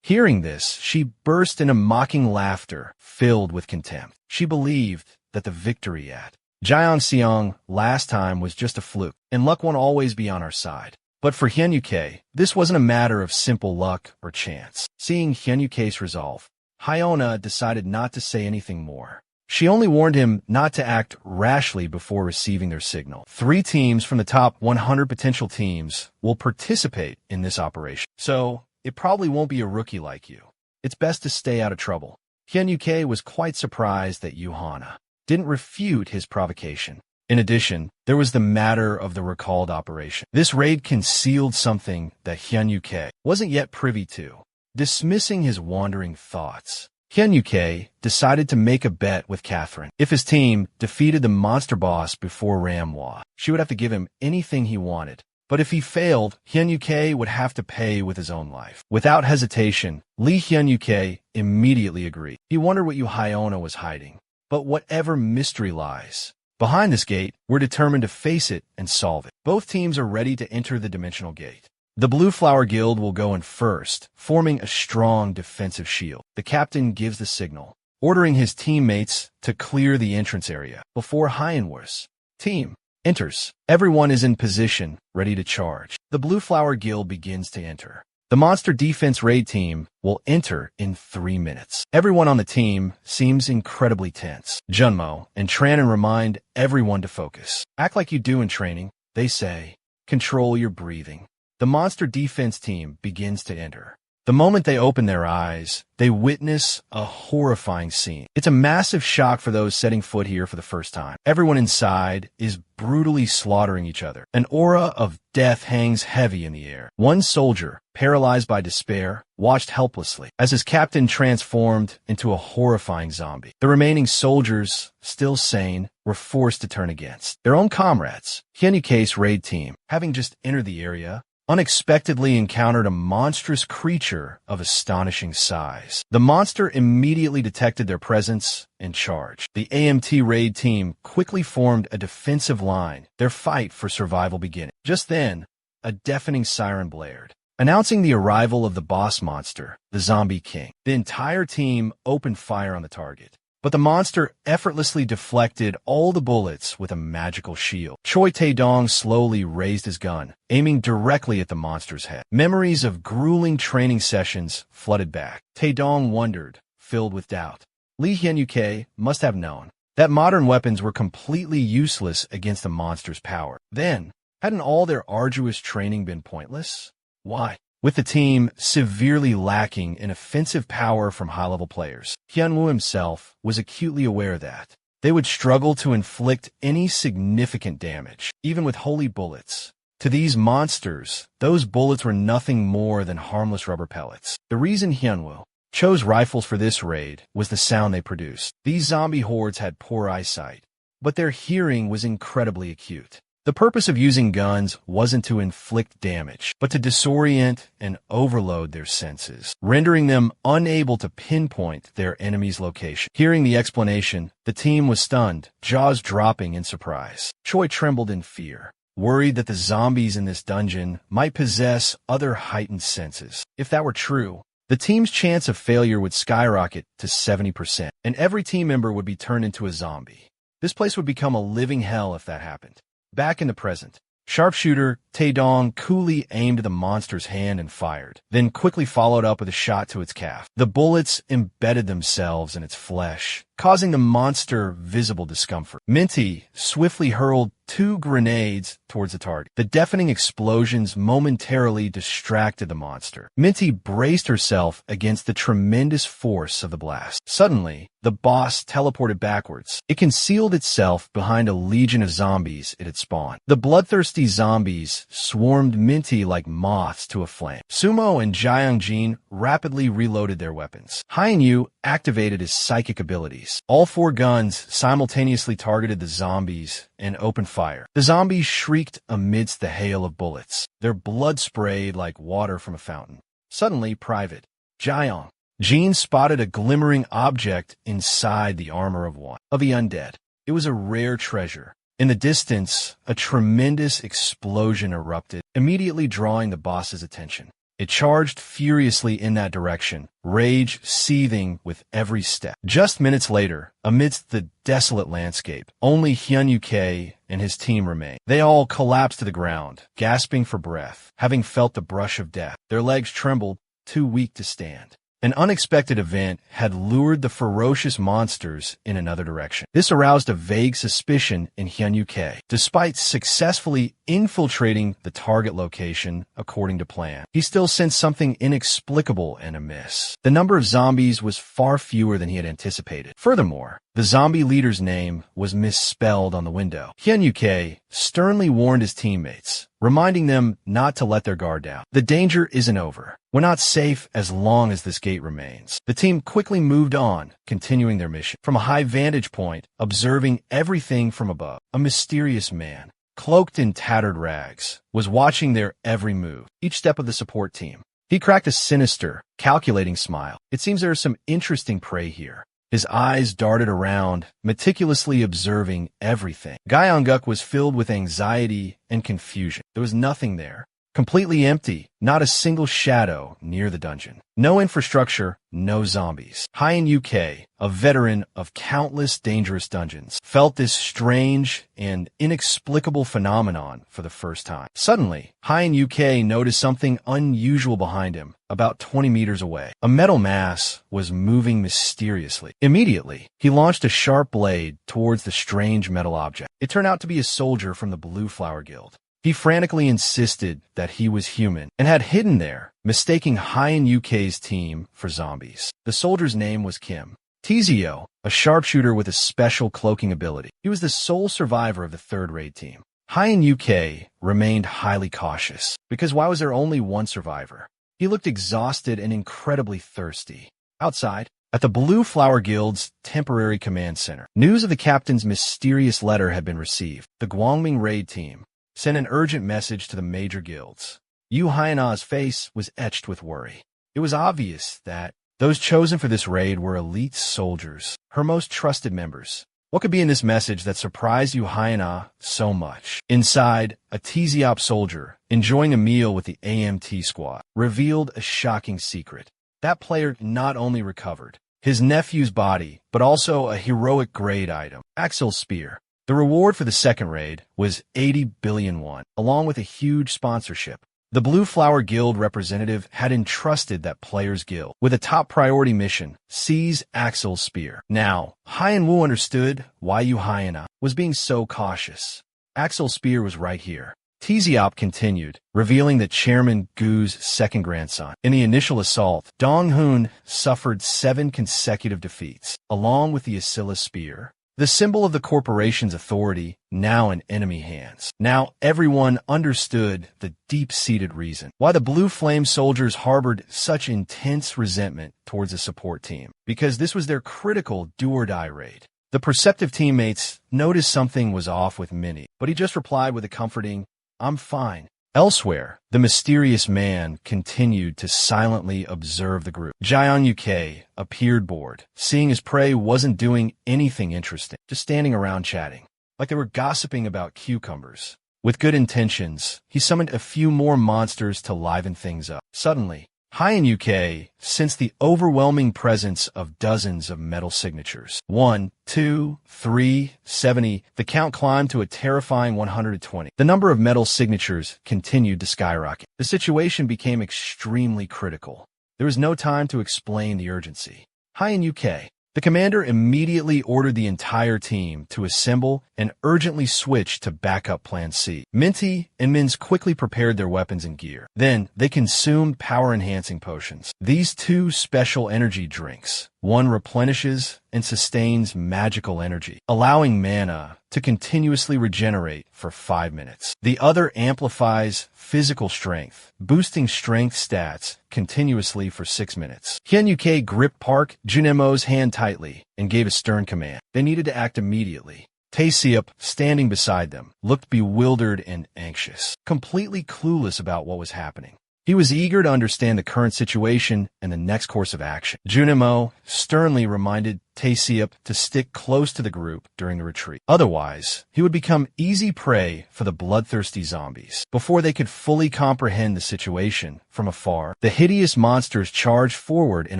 Hearing this, she burst into mocking laughter, filled with contempt. She believed that the victory at Jeonseong last time was just a fluke, and luck won't always be on our side. But for Hyun Yuke, this wasn't a matter of simple luck or chance. Seeing Hyun Yuke's resolve, Hyuna decided not to say anything more. She only warned him not to act rashly before receiving their signal. 3 teams from the top 100 potential teams will participate in this operation, so it probably won't be a rookie like you. It's best to stay out of trouble. Hyun Yuke was quite surprised that Yuhana didn't refute his provocation. In addition, there was the matter of the recalled operation. This raid concealed something that Hyun Yuke wasn't yet privy to. Dismissing his wandering thoughts, Hyun Yuke decided to make a bet with Catherine. If his team defeated the monster boss before Manhwa, she would have to give him anything he wanted. But if he failed, Hyun Yuke would have to pay with his own life. Without hesitation, Lee Hyun Yuke immediately agreed. He wondered what Hyuna was hiding. But whatever mystery lies behind this gate, we're determined to face it and solve it. Both teams are ready to enter the dimensional gate. The Blue Flower Guild will go in first, forming a strong defensive shield. The captain gives the signal, ordering his teammates to clear the entrance area before Hyunwoo's team enters. Everyone is in position, ready to charge. The Blue Flower Guild begins to enter. The Monster Defense Raid team will enter in 3 minutes. Everyone on the team seems incredibly tense. Junmo and Tranon remind everyone to focus. Act like you do in training, they say. Control your breathing. The Monster Defense team begins to enter. The moment they open their eyes, they witness a horrifying scene. It's a massive shock for those setting foot here for the first time. Everyone inside is brutally slaughtering each other. An aura of death hangs heavy in the air. One soldier, paralyzed by despair, watched helplessly as his captain transformed into a horrifying zombie. The remaining soldiers, still sane, were forced to turn against their own comrades. Hyun Yuke's raid team, having just entered the area, unexpectedly encountered a monstrous creature of astonishing size. The monster immediately detected their presence and charged. The AMT raid team quickly formed a defensive line, their fight for survival beginning. Just then, a deafening siren blared, announcing the arrival of the boss monster, the Zombie King. The entire team opened fire on the target, but the monster effortlessly deflected all the bullets with a magical shield. Choi Tae-dong slowly raised his gun, aiming directly at the monster's head. Memories of grueling training sessions flooded back. Tae-dong wondered, filled with doubt. Lee Hyun-UK must have known that modern weapons were completely useless against the monster's power. Then, hadn't all their arduous training been pointless? Why? With the team severely lacking in offensive power from high-level players, Hyun-woo himself was acutely aware that they would struggle to inflict any significant damage, even with holy bullets. To these monsters, those bullets were nothing more than harmless rubber pellets. The reason Hyun-woo chose rifles for this raid was the sound they produced. These zombie hordes had poor eyesight, but their hearing was incredibly acute. The purpose of using guns wasn't to inflict damage, but to disorient and overload their senses, rendering them unable to pinpoint their enemy's location. Hearing the explanation, the team was stunned, jaws dropping in surprise. Choi trembled in fear, worried that the zombies in this dungeon might possess other heightened senses. If that were true, the team's chance of failure would skyrocket to 70%, and every team member would be turned into a zombie. This place would become a living hell if that happened. Back in the present, sharpshooter Tae-dong coolly aimed at the monster's hand and fired, then quickly followed up with a shot to its calf. The bullets embedded themselves in its flesh, causing the monster visible discomfort. Minty swiftly hurled 2 grenades towards the target. The deafening explosions momentarily distracted the monster. Minty braced herself against the tremendous force of the blast. Suddenly, the boss teleported backwards. It concealed itself behind a legion of zombies it had spawned. The bloodthirsty zombies swarmed Minty like moths to a flame. Sumo and Jaeyoung-jin rapidly reloaded their weapons. Hyun-yu activated his psychic abilities. All 4 guns simultaneously targeted the zombies and opened fire. The zombies shrieked amidst the hail of bullets. Their blood sprayed like water from a fountain. Suddenly, Private Jaeyoung-jin spotted a glimmering object inside the armor of one of the undead. It was a rare treasure. In the distance, a tremendous explosion erupted, immediately drawing the boss's attention. It charged furiously in that direction, rage seething with every step. Just minutes later, amidst the desolate landscape, only Hyun-UK and his team remained. They all collapsed to the ground, gasping for breath, having felt the brush of death. Their legs trembled, too weak to stand. An unexpected event had lured the ferocious monsters in another direction. This aroused a vague suspicion in Hyun-UK. Despite successfully infiltrating the target location according to plan, he still sensed something inexplicable and amiss. The number of zombies was far fewer than he had anticipated. Furthermore, the zombie leader's name was misspelled on the window. Hyun-UK sternly warned his teammates, reminding them not to let their guard down. The danger isn't over. We're not safe as long as this gate remains. The team quickly moved on, continuing their mission. From a high vantage point, observing everything from above, a mysterious man, cloaked in tattered rags, was watching their every move, each step of the support team. He cracked a sinister, calculating smile. It seems there is some interesting prey here. His eyes darted around, meticulously observing everything. Gyeongguk was filled with anxiety and confusion. There was nothing there. Completely empty, not a single shadow near the dungeon. No infrastructure, no zombies. Hyun-UK, a veteran of countless dangerous dungeons, felt this strange and inexplicable phenomenon for the first time. Suddenly, Hyun-UK noticed something unusual behind him, about 20 meters away. A metal mass was moving mysteriously. Immediately, he launched a sharp blade towards the strange metal object. It turned out to be a soldier from the Blue Flower Guild. He frantically insisted that he was human and had hidden there, mistaking Hyun-UK's team for zombies. The soldier's name was Kim Tizio, a sharpshooter with a special cloaking ability. He was the sole survivor of the 3rd raid team. Hyun-UK remained highly cautious, because why was there only one survivor? He looked exhausted and incredibly thirsty. Outside, at the Blue Flower Guild's temporary command center, news of the captain's mysterious letter had been received. The Gwangming raid team sent an urgent message to the major guilds. Yu Haina's face was etched with worry. It was obvious that those chosen for this raid were elite soldiers, her most trusted members. What could be in this message that surprised Yu Haina so much? Inside, a Tiziop soldier, enjoying a meal with the AMT squad, revealed a shocking secret. That player not only recovered his nephew's body, but also a heroic grade item, Axel's Spear. The reward for the second raid was 80 billion won, along with a huge sponsorship. The Blue Flower Guild representative had entrusted that player's guild with a top priority mission, seize Axel's Spear. Now, Hyan Wu understood why Yu Haina was being so cautious. Axel's Spear was right here. Tiziop continued, revealing that Chairman Gu's second grandson. In the initial assault, Dong Hun suffered 7 consecutive defeats, along with the Asilla Spear, the symbol of the corporation's authority, now in enemy hands. Now everyone understood the deep-seated reason why the Blue Flame soldiers harbored such intense resentment towards the support team, because this was their critical do-or-die raid. The perceptive teammates noticed something was off with Minnie, but he just replied with a comforting, "I'm fine." Elsewhere, the mysterious man continued to silently observe the group. Jian Uk appeared bored, seeing his prey wasn't doing anything interesting, just standing around chatting, like they were gossiping about cucumbers. With good intentions, he summoned a few more monsters to liven things up. Suddenly, Hyan Uk sensed the overwhelming presence of dozens of metal signatures. 1, 2, 3, 70. The count climbed to a terrifying 120. The number of metal signatures continued to skyrocket. The situation became extremely critical. There was no time to explain the urgency. Hyan Uk, the commander immediately ordered the entire team to assemble and urgently switch to backup Plan C. Minty and Mins quickly prepared their weapons and gear. Then, they consumed power-enhancing potions. These 2 special energy drinks. One replenishes and sustains magical energy, allowing mana to continuously regenerate for 5 minutes. The other amplifies physical strength, boosting strength stats continuously for 6 minutes. Hyan Uk gripped Park Junemo's hand tightly and gave a stern command. They needed to act immediately. Tae-seop, standing beside them, looked bewildered and anxious, completely clueless about what was happening. He was eager to understand the current situation and the next course of action. Junimo sternly reminded Tae-seop to stick close to the group during the retreat. Otherwise, he would become easy prey for the bloodthirsty zombies. Before they could fully comprehend the situation from afar, the hideous monsters charged forward in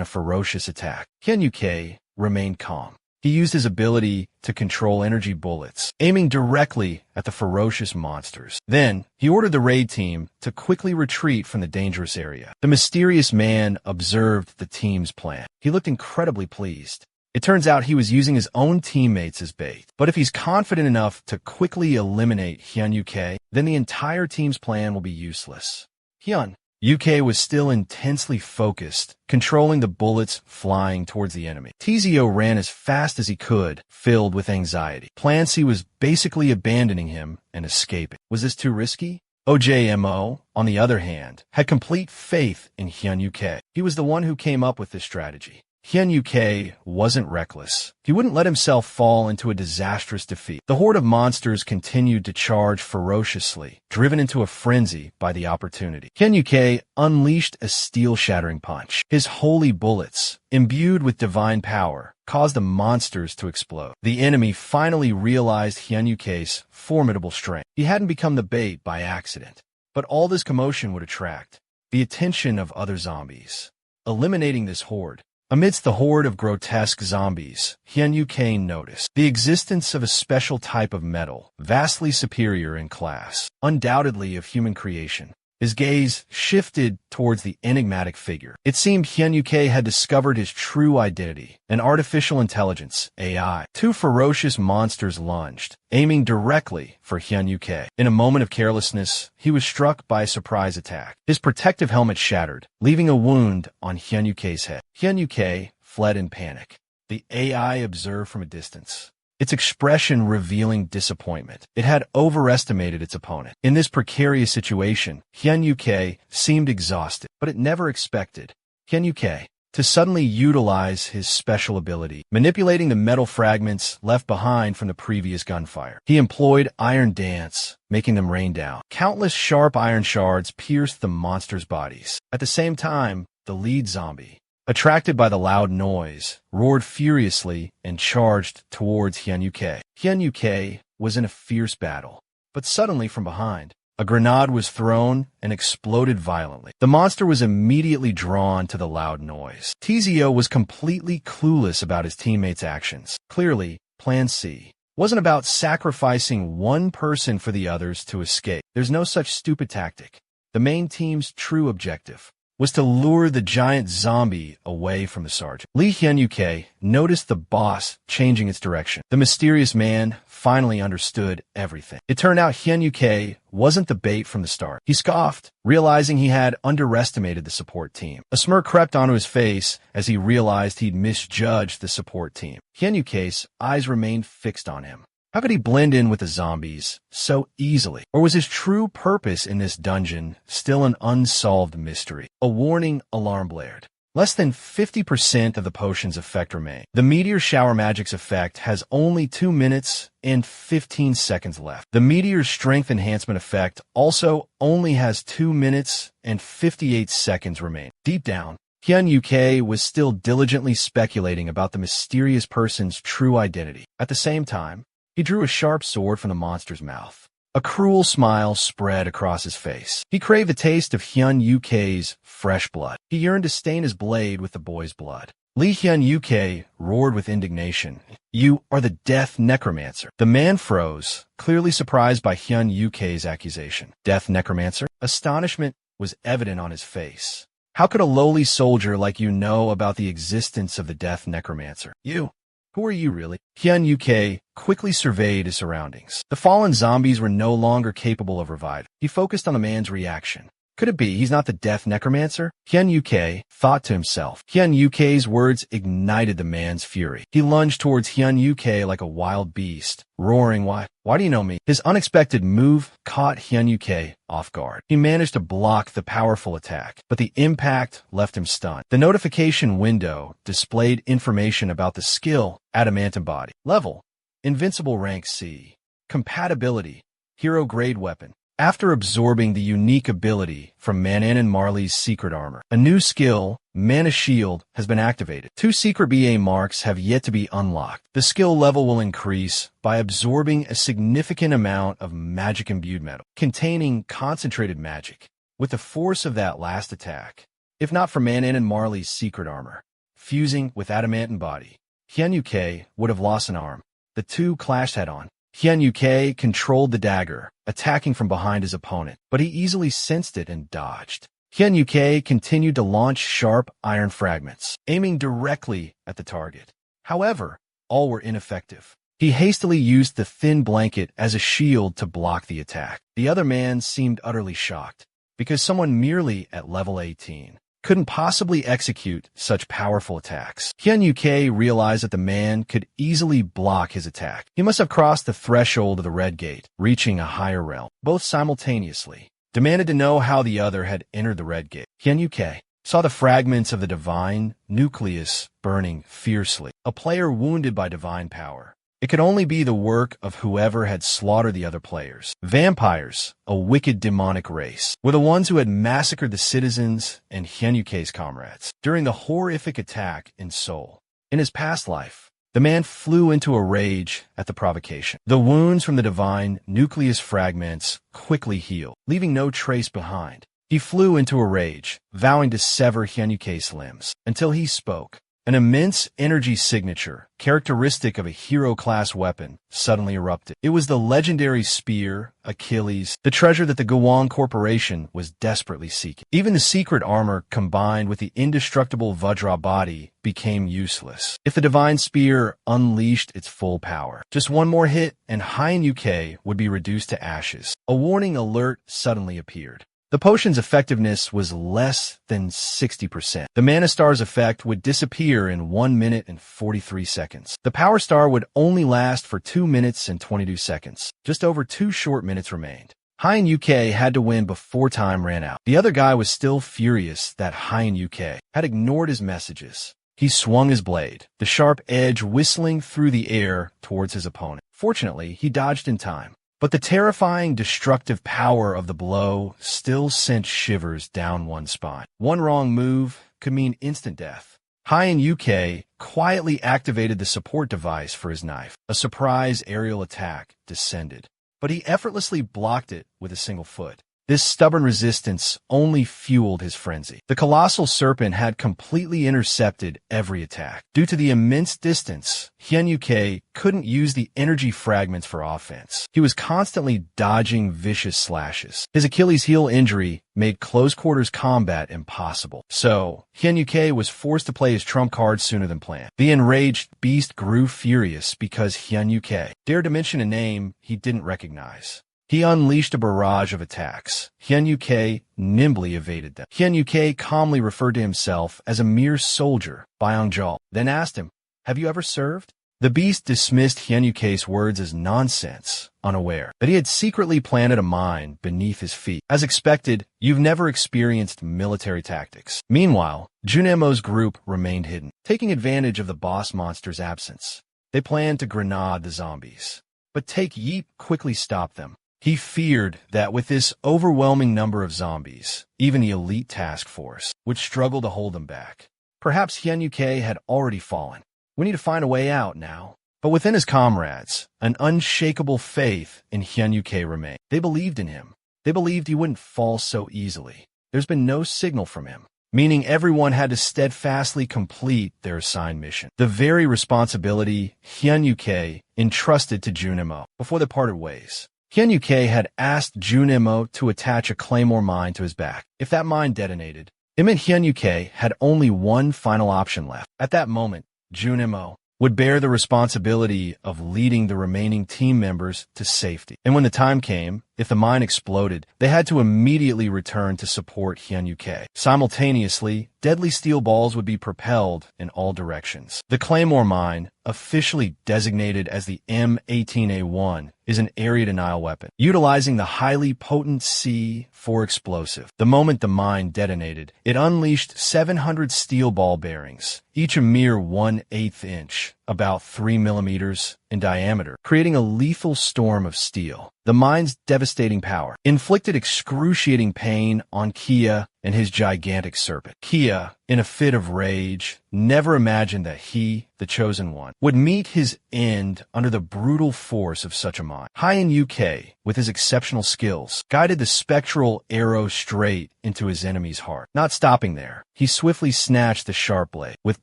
a ferocious attack. Hyan Uk remained calm. He used his ability to control energy bullets, aiming directly at the ferocious monsters. Then, he ordered the raid team to quickly retreat from the dangerous area. The mysterious man observed the team's plan. He looked incredibly pleased. It turns out he was using his own teammates as bait. But if he's confident enough to quickly eliminate Hyan Uk, then the entire team's plan will be useless. Hyan Uk was still intensely focused, controlling the bullets flying towards the enemy. Tizio ran as fast as he could, filled with anxiety. Plan C was basically abandoning him and escaping. Was this too risky? OJMO, on the other hand, had complete faith in Hyan Uk. He was the one who came up with this strategy. Hyan Uk wasn't reckless. He wouldn't let himself fall into a disastrous defeat. The horde of monsters continued to charge ferociously, driven into a frenzy by the opportunity. Hyan Uk unleashed a steel-shattering punch. His holy bullets, imbued with divine power, caused the monsters to explode. The enemy finally realized Hyan Uk's formidable strength. He hadn't become the bait by accident. But all this commotion would attract the attention of other zombies. Eliminating this horde, amidst the horde of grotesque zombies, Hyan Uk noticed the existence of a special type of metal, vastly superior in class, undoubtedly of human creation. His gaze shifted towards the enigmatic figure. It seemed Hyan Uk had discovered his true identity, an artificial intelligence, AI. 2 ferocious monsters lunged, aiming directly for Hyan Uk. In a moment of carelessness, he was struck by a surprise attack. His protective helmet shattered, leaving a wound on Hyan Uk's head. Hyan Uk fled in panic. The AI observed from a distance, its expression revealing disappointment. It had overestimated its opponent. In this precarious situation, Hyan Uk seemed exhausted, but it never expected. Hyan Uk, to suddenly utilize his special ability, manipulating the metal fragments left behind from the previous gunfire. He employed Iron Dance, making them rain down. Countless sharp iron shards pierced the monsters' bodies. At the same time, the lead zombie, attracted by the loud noise, roared furiously and charged towards Hyun-Yuke. Hyun-Yuke was in a fierce battle, but suddenly from behind, a grenade was thrown and exploded violently. The monster was immediately drawn to the loud noise. Tizio was completely clueless about his teammates' actions. Clearly, Plan C wasn't about sacrificing one person for the others to escape. There's no such stupid tactic. The main team's true objective was to lure the giant zombie away from the sergeant. Lee Hyun-Yuke noticed the boss changing its direction. The mysterious man finally understood everything. It turned out Hyun-Yuke wasn't the bait from the start. He scoffed, realizing he had underestimated the support team. A smirk crept onto his face as he realized he'd misjudged the support team. Hyun-Yuke's eyes remained fixed on him. How could he blend in with the zombies so easily? Or was his true purpose in this dungeon still an unsolved mystery? A warning alarm blared. Less than 50% of the potion's effect remain. The meteor shower magic's effect has only 2 minutes and 15 seconds left. The meteor's strength enhancement effect also only has 2 minutes and 58 seconds remain. Deep down, Hyun-Yuke was still diligently speculating about the mysterious person's true identity. At the same time, he drew a sharp sword from the monster's mouth. A cruel smile spread across his face. He craved the taste of Hyun-Yuke's fresh blood. He yearned to stain his blade with the boy's blood. Lee Hyun-Yuke roared with indignation. "You are the Death Necromancer." The man froze, clearly surprised by Hyun-Yuke's accusation. Death Necromancer? Astonishment was evident on his face. How could a lowly soldier like you know about the existence of the Death Necromancer? You? Who are you really? Hyun-Yuke quickly surveyed his surroundings. The fallen zombies were no longer capable of reviving. He focused on the man's reaction. Could it be he's not the Death Necromancer? Hyun-Yuke thought to himself. Hyun-Yuke's words ignited the man's fury. He lunged towards Hyun-Yuke like a wild beast, roaring, Why do you know me?" His unexpected move caught Hyun-Yuke off guard. He managed to block the powerful attack, but the impact left him stunned. The notification window displayed information about the skill, Adamantine Body. Level, Invincible Rank C. Compatibility, Hero Grade Weapon. After absorbing the unique ability from Manhwa and Marley's secret armor, a new skill, Mana Shield, has been activated. 2 secret BA marks have yet to be unlocked. The skill level will increase by absorbing a significant amount of magic-imbued metal, containing concentrated magic, with the force of that last attack. If not for Manhwa and Marley's secret armor, fusing with Adamantine Body, Hyun-Yuke would have lost an arm. The two clashed head-on. Hyun-Yuke controlled the dagger, attacking from behind his opponent, but he easily sensed it and dodged. Hyun-Yuke continued to launch sharp iron fragments, aiming directly at the target. However, all were ineffective. He hastily used the thin blanket as a shield to block the attack. The other man seemed utterly shocked, because someone merely at level 18 couldn't possibly execute such powerful attacks. Hyun-Yuke realized that the man could easily block his attack. He must have crossed the threshold of the Red Gate, reaching a higher realm. Both simultaneously demanded to know how the other had entered the Red Gate. Hyun-Yuke saw the fragments of the divine nucleus burning fiercely. A player wounded by divine power. It could only be the work of whoever had slaughtered the other players. Vampires, a wicked demonic race, were the ones who had massacred the citizens and Hyun-Yuke's comrades. During the horrific attack in Seoul, in his past life, the man flew into a rage at the provocation. The wounds from the divine nucleus fragments quickly healed, leaving no trace behind. He flew into a rage, vowing to sever Hyun-Yuke's limbs, until he spoke. An immense energy signature, characteristic of a hero-class weapon, suddenly erupted. It was the legendary spear, Achilles, the treasure that the Gawon Corporation was desperately seeking. Even the secret armor combined with the indestructible Vajra body became useless. If the divine spear unleashed its full power, just one more hit and Hyun-Yuke would be reduced to ashes. A warning alert suddenly appeared. The potion's effectiveness was less than 60%. The Mana Star's effect would disappear in 1 minute and 43 seconds. The Power Star would only last for 2 minutes and 22 seconds. Just over 2 short minutes remained. Hyun UK had to win before time ran out. The other guy was still furious that Hyun UK had ignored his messages. He swung his blade, the sharp edge whistling through the air towards his opponent. Fortunately, he dodged in time. But the terrifying, destructive power of the blow still sent shivers down one's spine. One wrong move could mean instant death. Hyun UK quietly activated the support device for his knife. A surprise aerial attack descended, but he effortlessly blocked it with a single foot. This stubborn resistance only fueled his frenzy. The colossal serpent had completely intercepted every attack. Due to the immense distance, Hyun UK couldn't use the energy fragments for offense. He was constantly dodging vicious slashes. His Achilles heel injury made close-quarters combat impossible. So, Hyun UK was forced to play his trump card sooner than planned. The enraged beast grew furious because Hyun UK dared to mention a name he didn't recognize. He unleashed a barrage of attacks. Hyun UK nimbly evaded them. Hyun UK calmly referred to himself as a mere soldier, Byung-jul, then asked him, "Have you ever served?" The beast dismissed Hyun UK's words as nonsense, unaware that he had secretly planted a mine beneath his feet. As expected, you've never experienced military tactics. Meanwhile, Junemo's group remained hidden, taking advantage of the boss monster's absence. They planned to grenade the zombies. But Take Yeep quickly stopped them. He feared that with this overwhelming number of zombies, even the elite task force would struggle to hold them back. Perhaps Hyun UK had already fallen. We need to find a way out now. But within his comrades, an unshakable faith in Hyun UK remained. They believed in him. They believed he wouldn't fall so easily. There's been no signal from him, meaning everyone had to steadfastly complete their assigned mission. The very responsibility Hyun UK entrusted to Junimo before they parted ways. Hyun UK had asked Junimo to attach a claymore mine to his back. If that mine detonated, it meant Hyun UK had only one final option left. At that moment, Junimo would bear the responsibility of leading the remaining team members to safety. And when the time came, if the mine exploded, they had to immediately return to support Hyun UK. Simultaneously, deadly steel balls would be propelled in all directions. The Claymore mine, officially designated as the M18A1, is an area-denial weapon, utilizing the highly potent C4 explosive. The moment the mine detonated, it unleashed 700 steel ball bearings, each a mere 1/8 inch, about 3 millimeters in diameter, creating a lethal storm of steel. The mine's devastating power inflicted excruciating pain on Kia and his gigantic serpent. Kia, in a fit of rage, never imagined that he, the chosen one, would meet his end under the brutal force of such a mine. Hyun UK, with his exceptional skills, guided the spectral arrow straight into his enemy's heart. Not stopping there, he swiftly snatched the sharp blade. With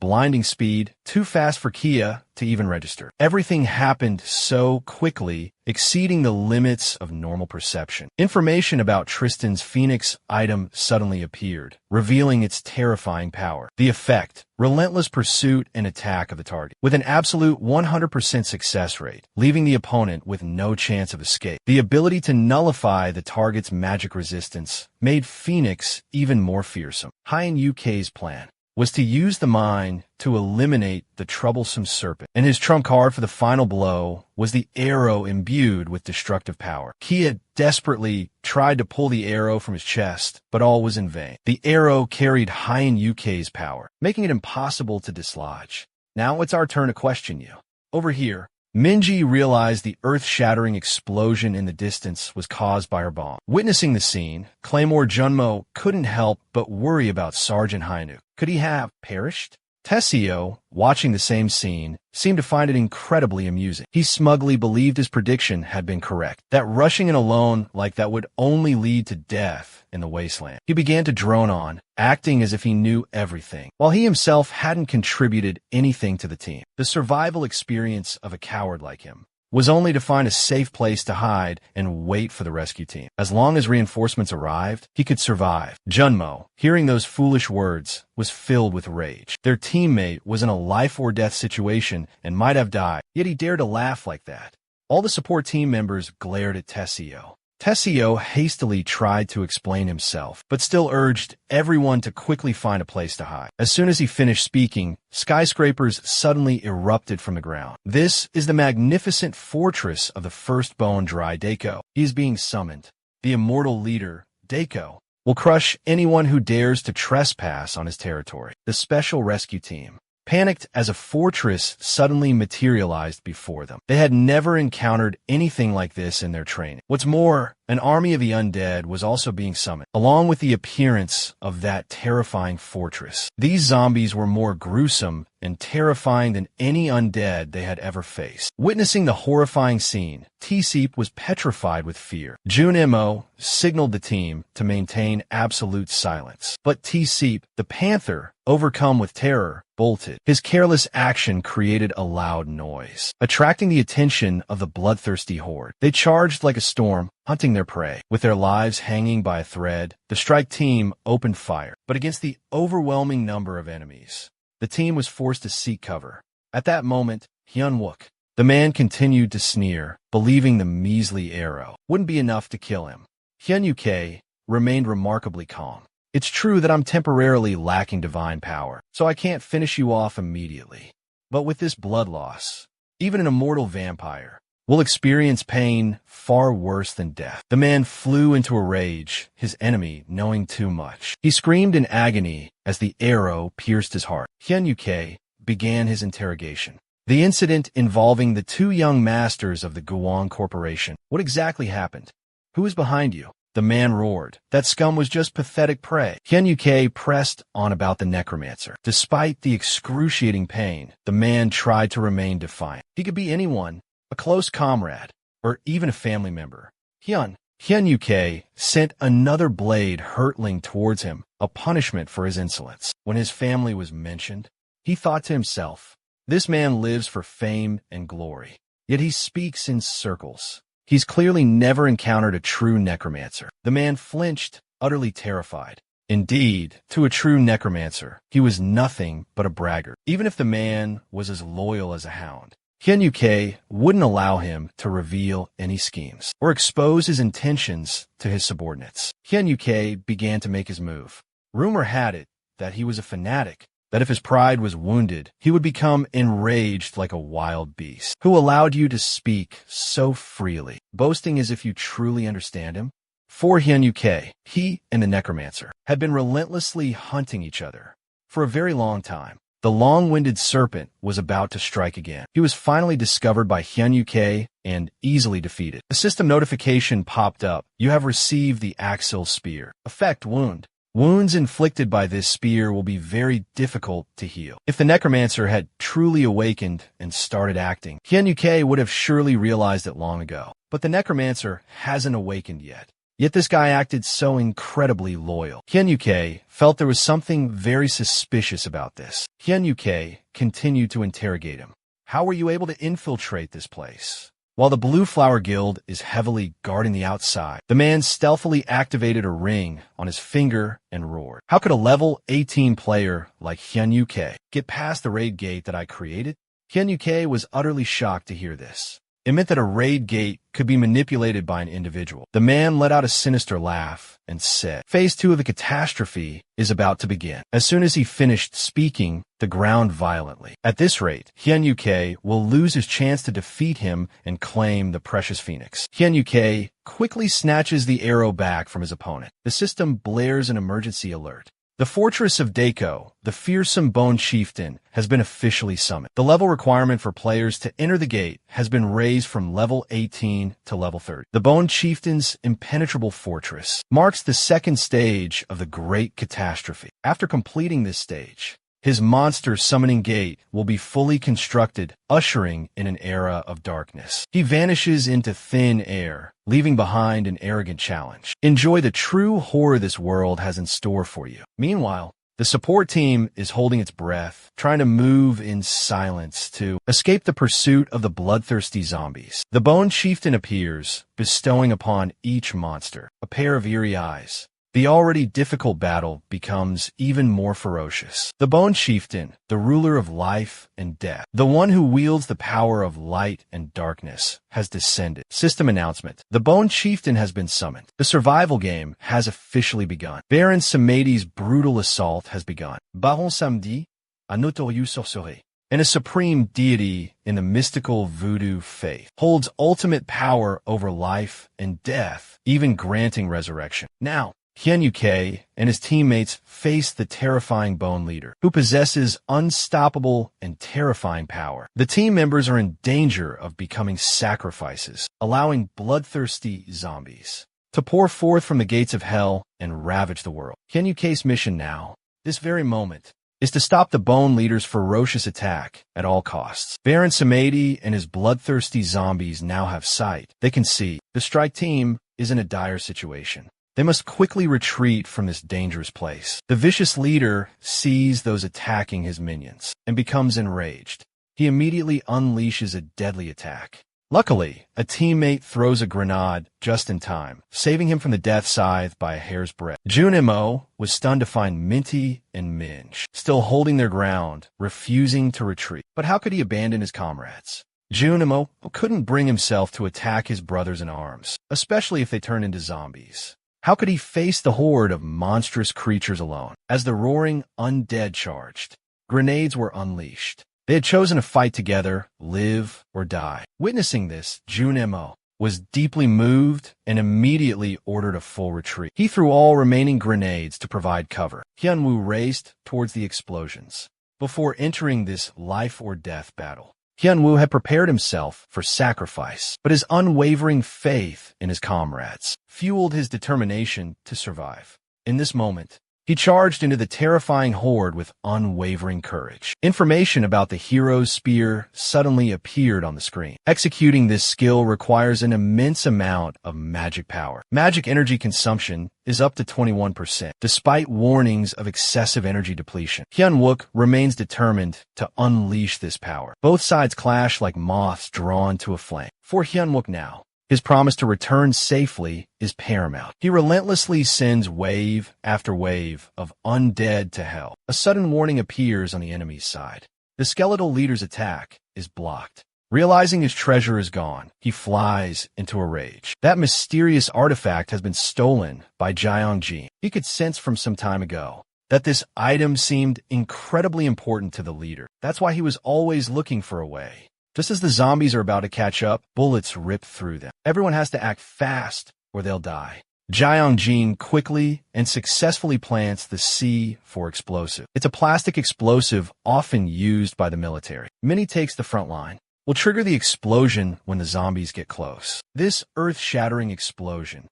blinding speed, too fast for Kia to even register. Everything happened so quickly, exceeding the limits of normal perception. Information about Tristan's Phoenix item suddenly appeared, revealing its terrifying power. The effect: relentless pursuit and attack of the target, with an absolute 100% success rate, leaving the opponent with no chance of escape. The ability to nullify the target's magic resistance made Phoenix even more fearsome. Hyun UK's plan was to use the mine to eliminate the troublesome serpent, and his trump card for the final blow was the arrow imbued with destructive power. Kia desperately tried to pull the arrow from his chest, but all was in vain. The arrow carried Hyun UK's power, making it impossible to dislodge. Now it's our turn to question you. Over here, Minji realized the earth-shattering explosion in the distance was caused by her bomb. Witnessing the scene, Claymore Junmo couldn't help but worry about Sergeant Hainu. Could he have perished? Tessio, watching the same scene, seemed to find it incredibly amusing. He smugly believed his prediction had been correct, that rushing in alone like that would only lead to death in the wasteland. He began to drone on, acting as if he knew everything, while he himself hadn't contributed anything to the team. The survival experience of a coward like him was only to find a safe place to hide and wait for the rescue team. As long as reinforcements arrived, he could survive. Junmo, hearing those foolish words, was filled with rage. Their teammate was in a life-or-death situation and might have died, yet he dared to laugh like that. All the support team members glared at Tessio. Tessio hastily tried to explain himself, but still urged everyone to quickly find a place to hide. As soon as he finished speaking, skyscrapers suddenly erupted from the ground. This is the magnificent fortress of the first Bone Dry Daiko. He is being summoned. the immortal leader, Daiko, will crush anyone who dares to trespass on his territory. The special rescue team panicked as a fortress suddenly materialized before them. They had never encountered anything like this in their training. What's more, an army of the undead was also being summoned, along with the appearance of that terrifying fortress. These zombies were more gruesome and terrifying than any undead they had ever faced. Witnessing the horrifying scene, T-Seep was petrified with fear. Jun-Mo signaled the team to maintain absolute silence. But T-Seep, the panther, overcome with terror, bolted. His careless action created a loud noise, attracting the attention of the bloodthirsty horde. They charged like a storm, hunting their prey. With their lives hanging by a thread, the strike team opened fire. But against the overwhelming number of enemies, the team was forced to seek cover. At that moment, Hyun-Wook, the man, continued to sneer, believing the measly arrow wouldn't be enough to kill him. Hyun-Wook remained remarkably calm. It's true that I'm temporarily lacking divine power, so I can't finish you off immediately. But with this blood loss, even an immortal vampire will experience pain far worse than death. The man flew into a rage, his enemy knowing too much. He screamed in agony as the arrow pierced his heart. Hyun-Wook began his interrogation. The incident involving the two young masters of the Guwon Corporation. What exactly happened? Who is behind you? The man roared. That scum was just pathetic prey. Hyun-Wook pressed on about the necromancer. Despite the excruciating pain, the man tried to remain defiant. He could be anyone, a close comrade, or even a family member. Hyun-Wook sent another blade hurtling towards him, a punishment for his insolence. When his family was mentioned, he thought to himself, this man lives for fame and glory, yet he speaks in circles. He's clearly never encountered a true necromancer. The man flinched, utterly terrified. Indeed, to a true necromancer, he was nothing but a braggart. Even if the man was as loyal as a hound, Hyun-Wook wouldn't allow him to reveal any schemes or expose his intentions to his subordinates. Hyun-Wook began to make his move. Rumor had it that he was a fanatic, that if his pride was wounded, he would become enraged like a wild beast. Who allowed you to speak so freely, boasting as if you truly understand him? For Hyun-Wook, he and the necromancer had been relentlessly hunting each other for a very long time. The long-winded serpent was about to strike again. He was finally discovered by Hyun-Wook and easily defeated. A system notification popped up. You have received the Axial Spear. Effect: wound. Wounds inflicted by this spear will be very difficult to heal. If the necromancer had truly awakened and started acting, Hyun-Wook would have surely realized it long ago. But the necromancer hasn't awakened yet. Yet this guy acted so incredibly loyal. Hyun-Wook felt there was something very suspicious about this. Hyun-Wook continued to interrogate him. How were you able to infiltrate this place? While the Blue Flower Guild is heavily guarding the outside, the man stealthily activated a ring on his finger and roared. How could a level 18 player like Hyun-Wook get past the raid gate that I created? Hyun-Wook was utterly shocked to hear this. It meant that a raid gate could be manipulated by an individual. The man let out a sinister laugh and said, Phase 2 of the catastrophe is about to begin. As soon as he finished speaking, the ground violently. At this rate, Hyun-Wook will lose his chance to defeat him and claim the precious phoenix. Hyun-Wook quickly snatches the arrow back from his opponent. The system blares an emergency alert. The fortress of Daiko, the fearsome Bone Chieftain, has been officially summoned. The level requirement for players to enter the gate has been raised from level 18 to level 30. The Bone Chieftain's impenetrable fortress marks the second stage of the Great Catastrophe. After completing this stage, his monster summoning gate will be fully constructed, ushering in an era of darkness. He vanishes into thin air, leaving behind an arrogant challenge. Enjoy the true horror this world has in store for you. Meanwhile, the support team is holding its breath, trying to move in silence to escape the pursuit of the bloodthirsty zombies. The Bone Chieftain appears, bestowing upon each monster a pair of eerie eyes. The already difficult battle becomes even more ferocious. The Bone Chieftain, the ruler of life and death, the one who wields the power of light and darkness, has descended. System announcement. The Bone Chieftain has been summoned. The survival game has officially begun. Baron Samedi's brutal assault has begun. Baron Samedi, a notorious sorcerer, and a supreme deity in the mystical voodoo faith, holds ultimate power over life and death, even granting resurrection. Now, Hyun-Yuke and his teammates face the terrifying Bone Leader, who possesses unstoppable and terrifying power. The team members are in danger of becoming sacrifices, allowing bloodthirsty zombies to pour forth from the gates of hell and ravage the world. Hyun-Yuke's mission now, this very moment, is to stop the Bone Leader's ferocious attack at all costs. Baron Samedi and his bloodthirsty zombies now have sight. They can see the strike team is in a dire situation. They must quickly retreat from this dangerous place. The vicious leader sees those attacking his minions and becomes enraged. He immediately unleashes a deadly attack. Luckily, a teammate throws a grenade just in time, saving him from the death scythe by a hair's breadth. Junimo was stunned to find Minty and Minge still holding their ground, refusing to retreat. But how could he abandon his comrades? Junimo couldn't bring himself to attack his brothers in arms, especially if they turned into zombies. How could he face the horde of monstrous creatures alone? As the roaring undead charged, grenades were unleashed. They had chosen to fight together, live or die. Witnessing this, Junimo was deeply moved and immediately ordered a full retreat. He threw all remaining grenades to provide cover. Hyunwoo raced towards the explosions before entering this life-or-death battle. Hyunwoo had prepared himself for sacrifice, but his unwavering faith in his comrades fueled his determination to survive. In this moment, he charged into the terrifying horde with unwavering courage. Information about the hero's spear suddenly appeared on the screen. Executing this skill requires an immense amount of magic power. Magic energy consumption is up to 21%, despite warnings of excessive energy depletion. Hyunwook remains determined to unleash this power. Both sides clash like moths drawn to a flame. For Hyunwook now, his promise to return safely is paramount. He relentlessly sends wave after wave of undead to hell. A sudden warning appears on the enemy's side. The skeletal leader's attack is blocked. Realizing his treasure is gone, he flies into a rage. That mysterious artifact has been stolen by Jeongjin. He could sense from some time ago that this item seemed incredibly important to the leader. That's why he was always looking for a way. Just as the zombies are about to catch up, bullets rip through them. Everyone has to act fast or they'll die. Jeongjin quickly and successfully plants the C4 explosive. It's a plastic explosive often used by the military. Minnie takes the front line. Will trigger the explosion when the zombies get close. This earth-shattering explosion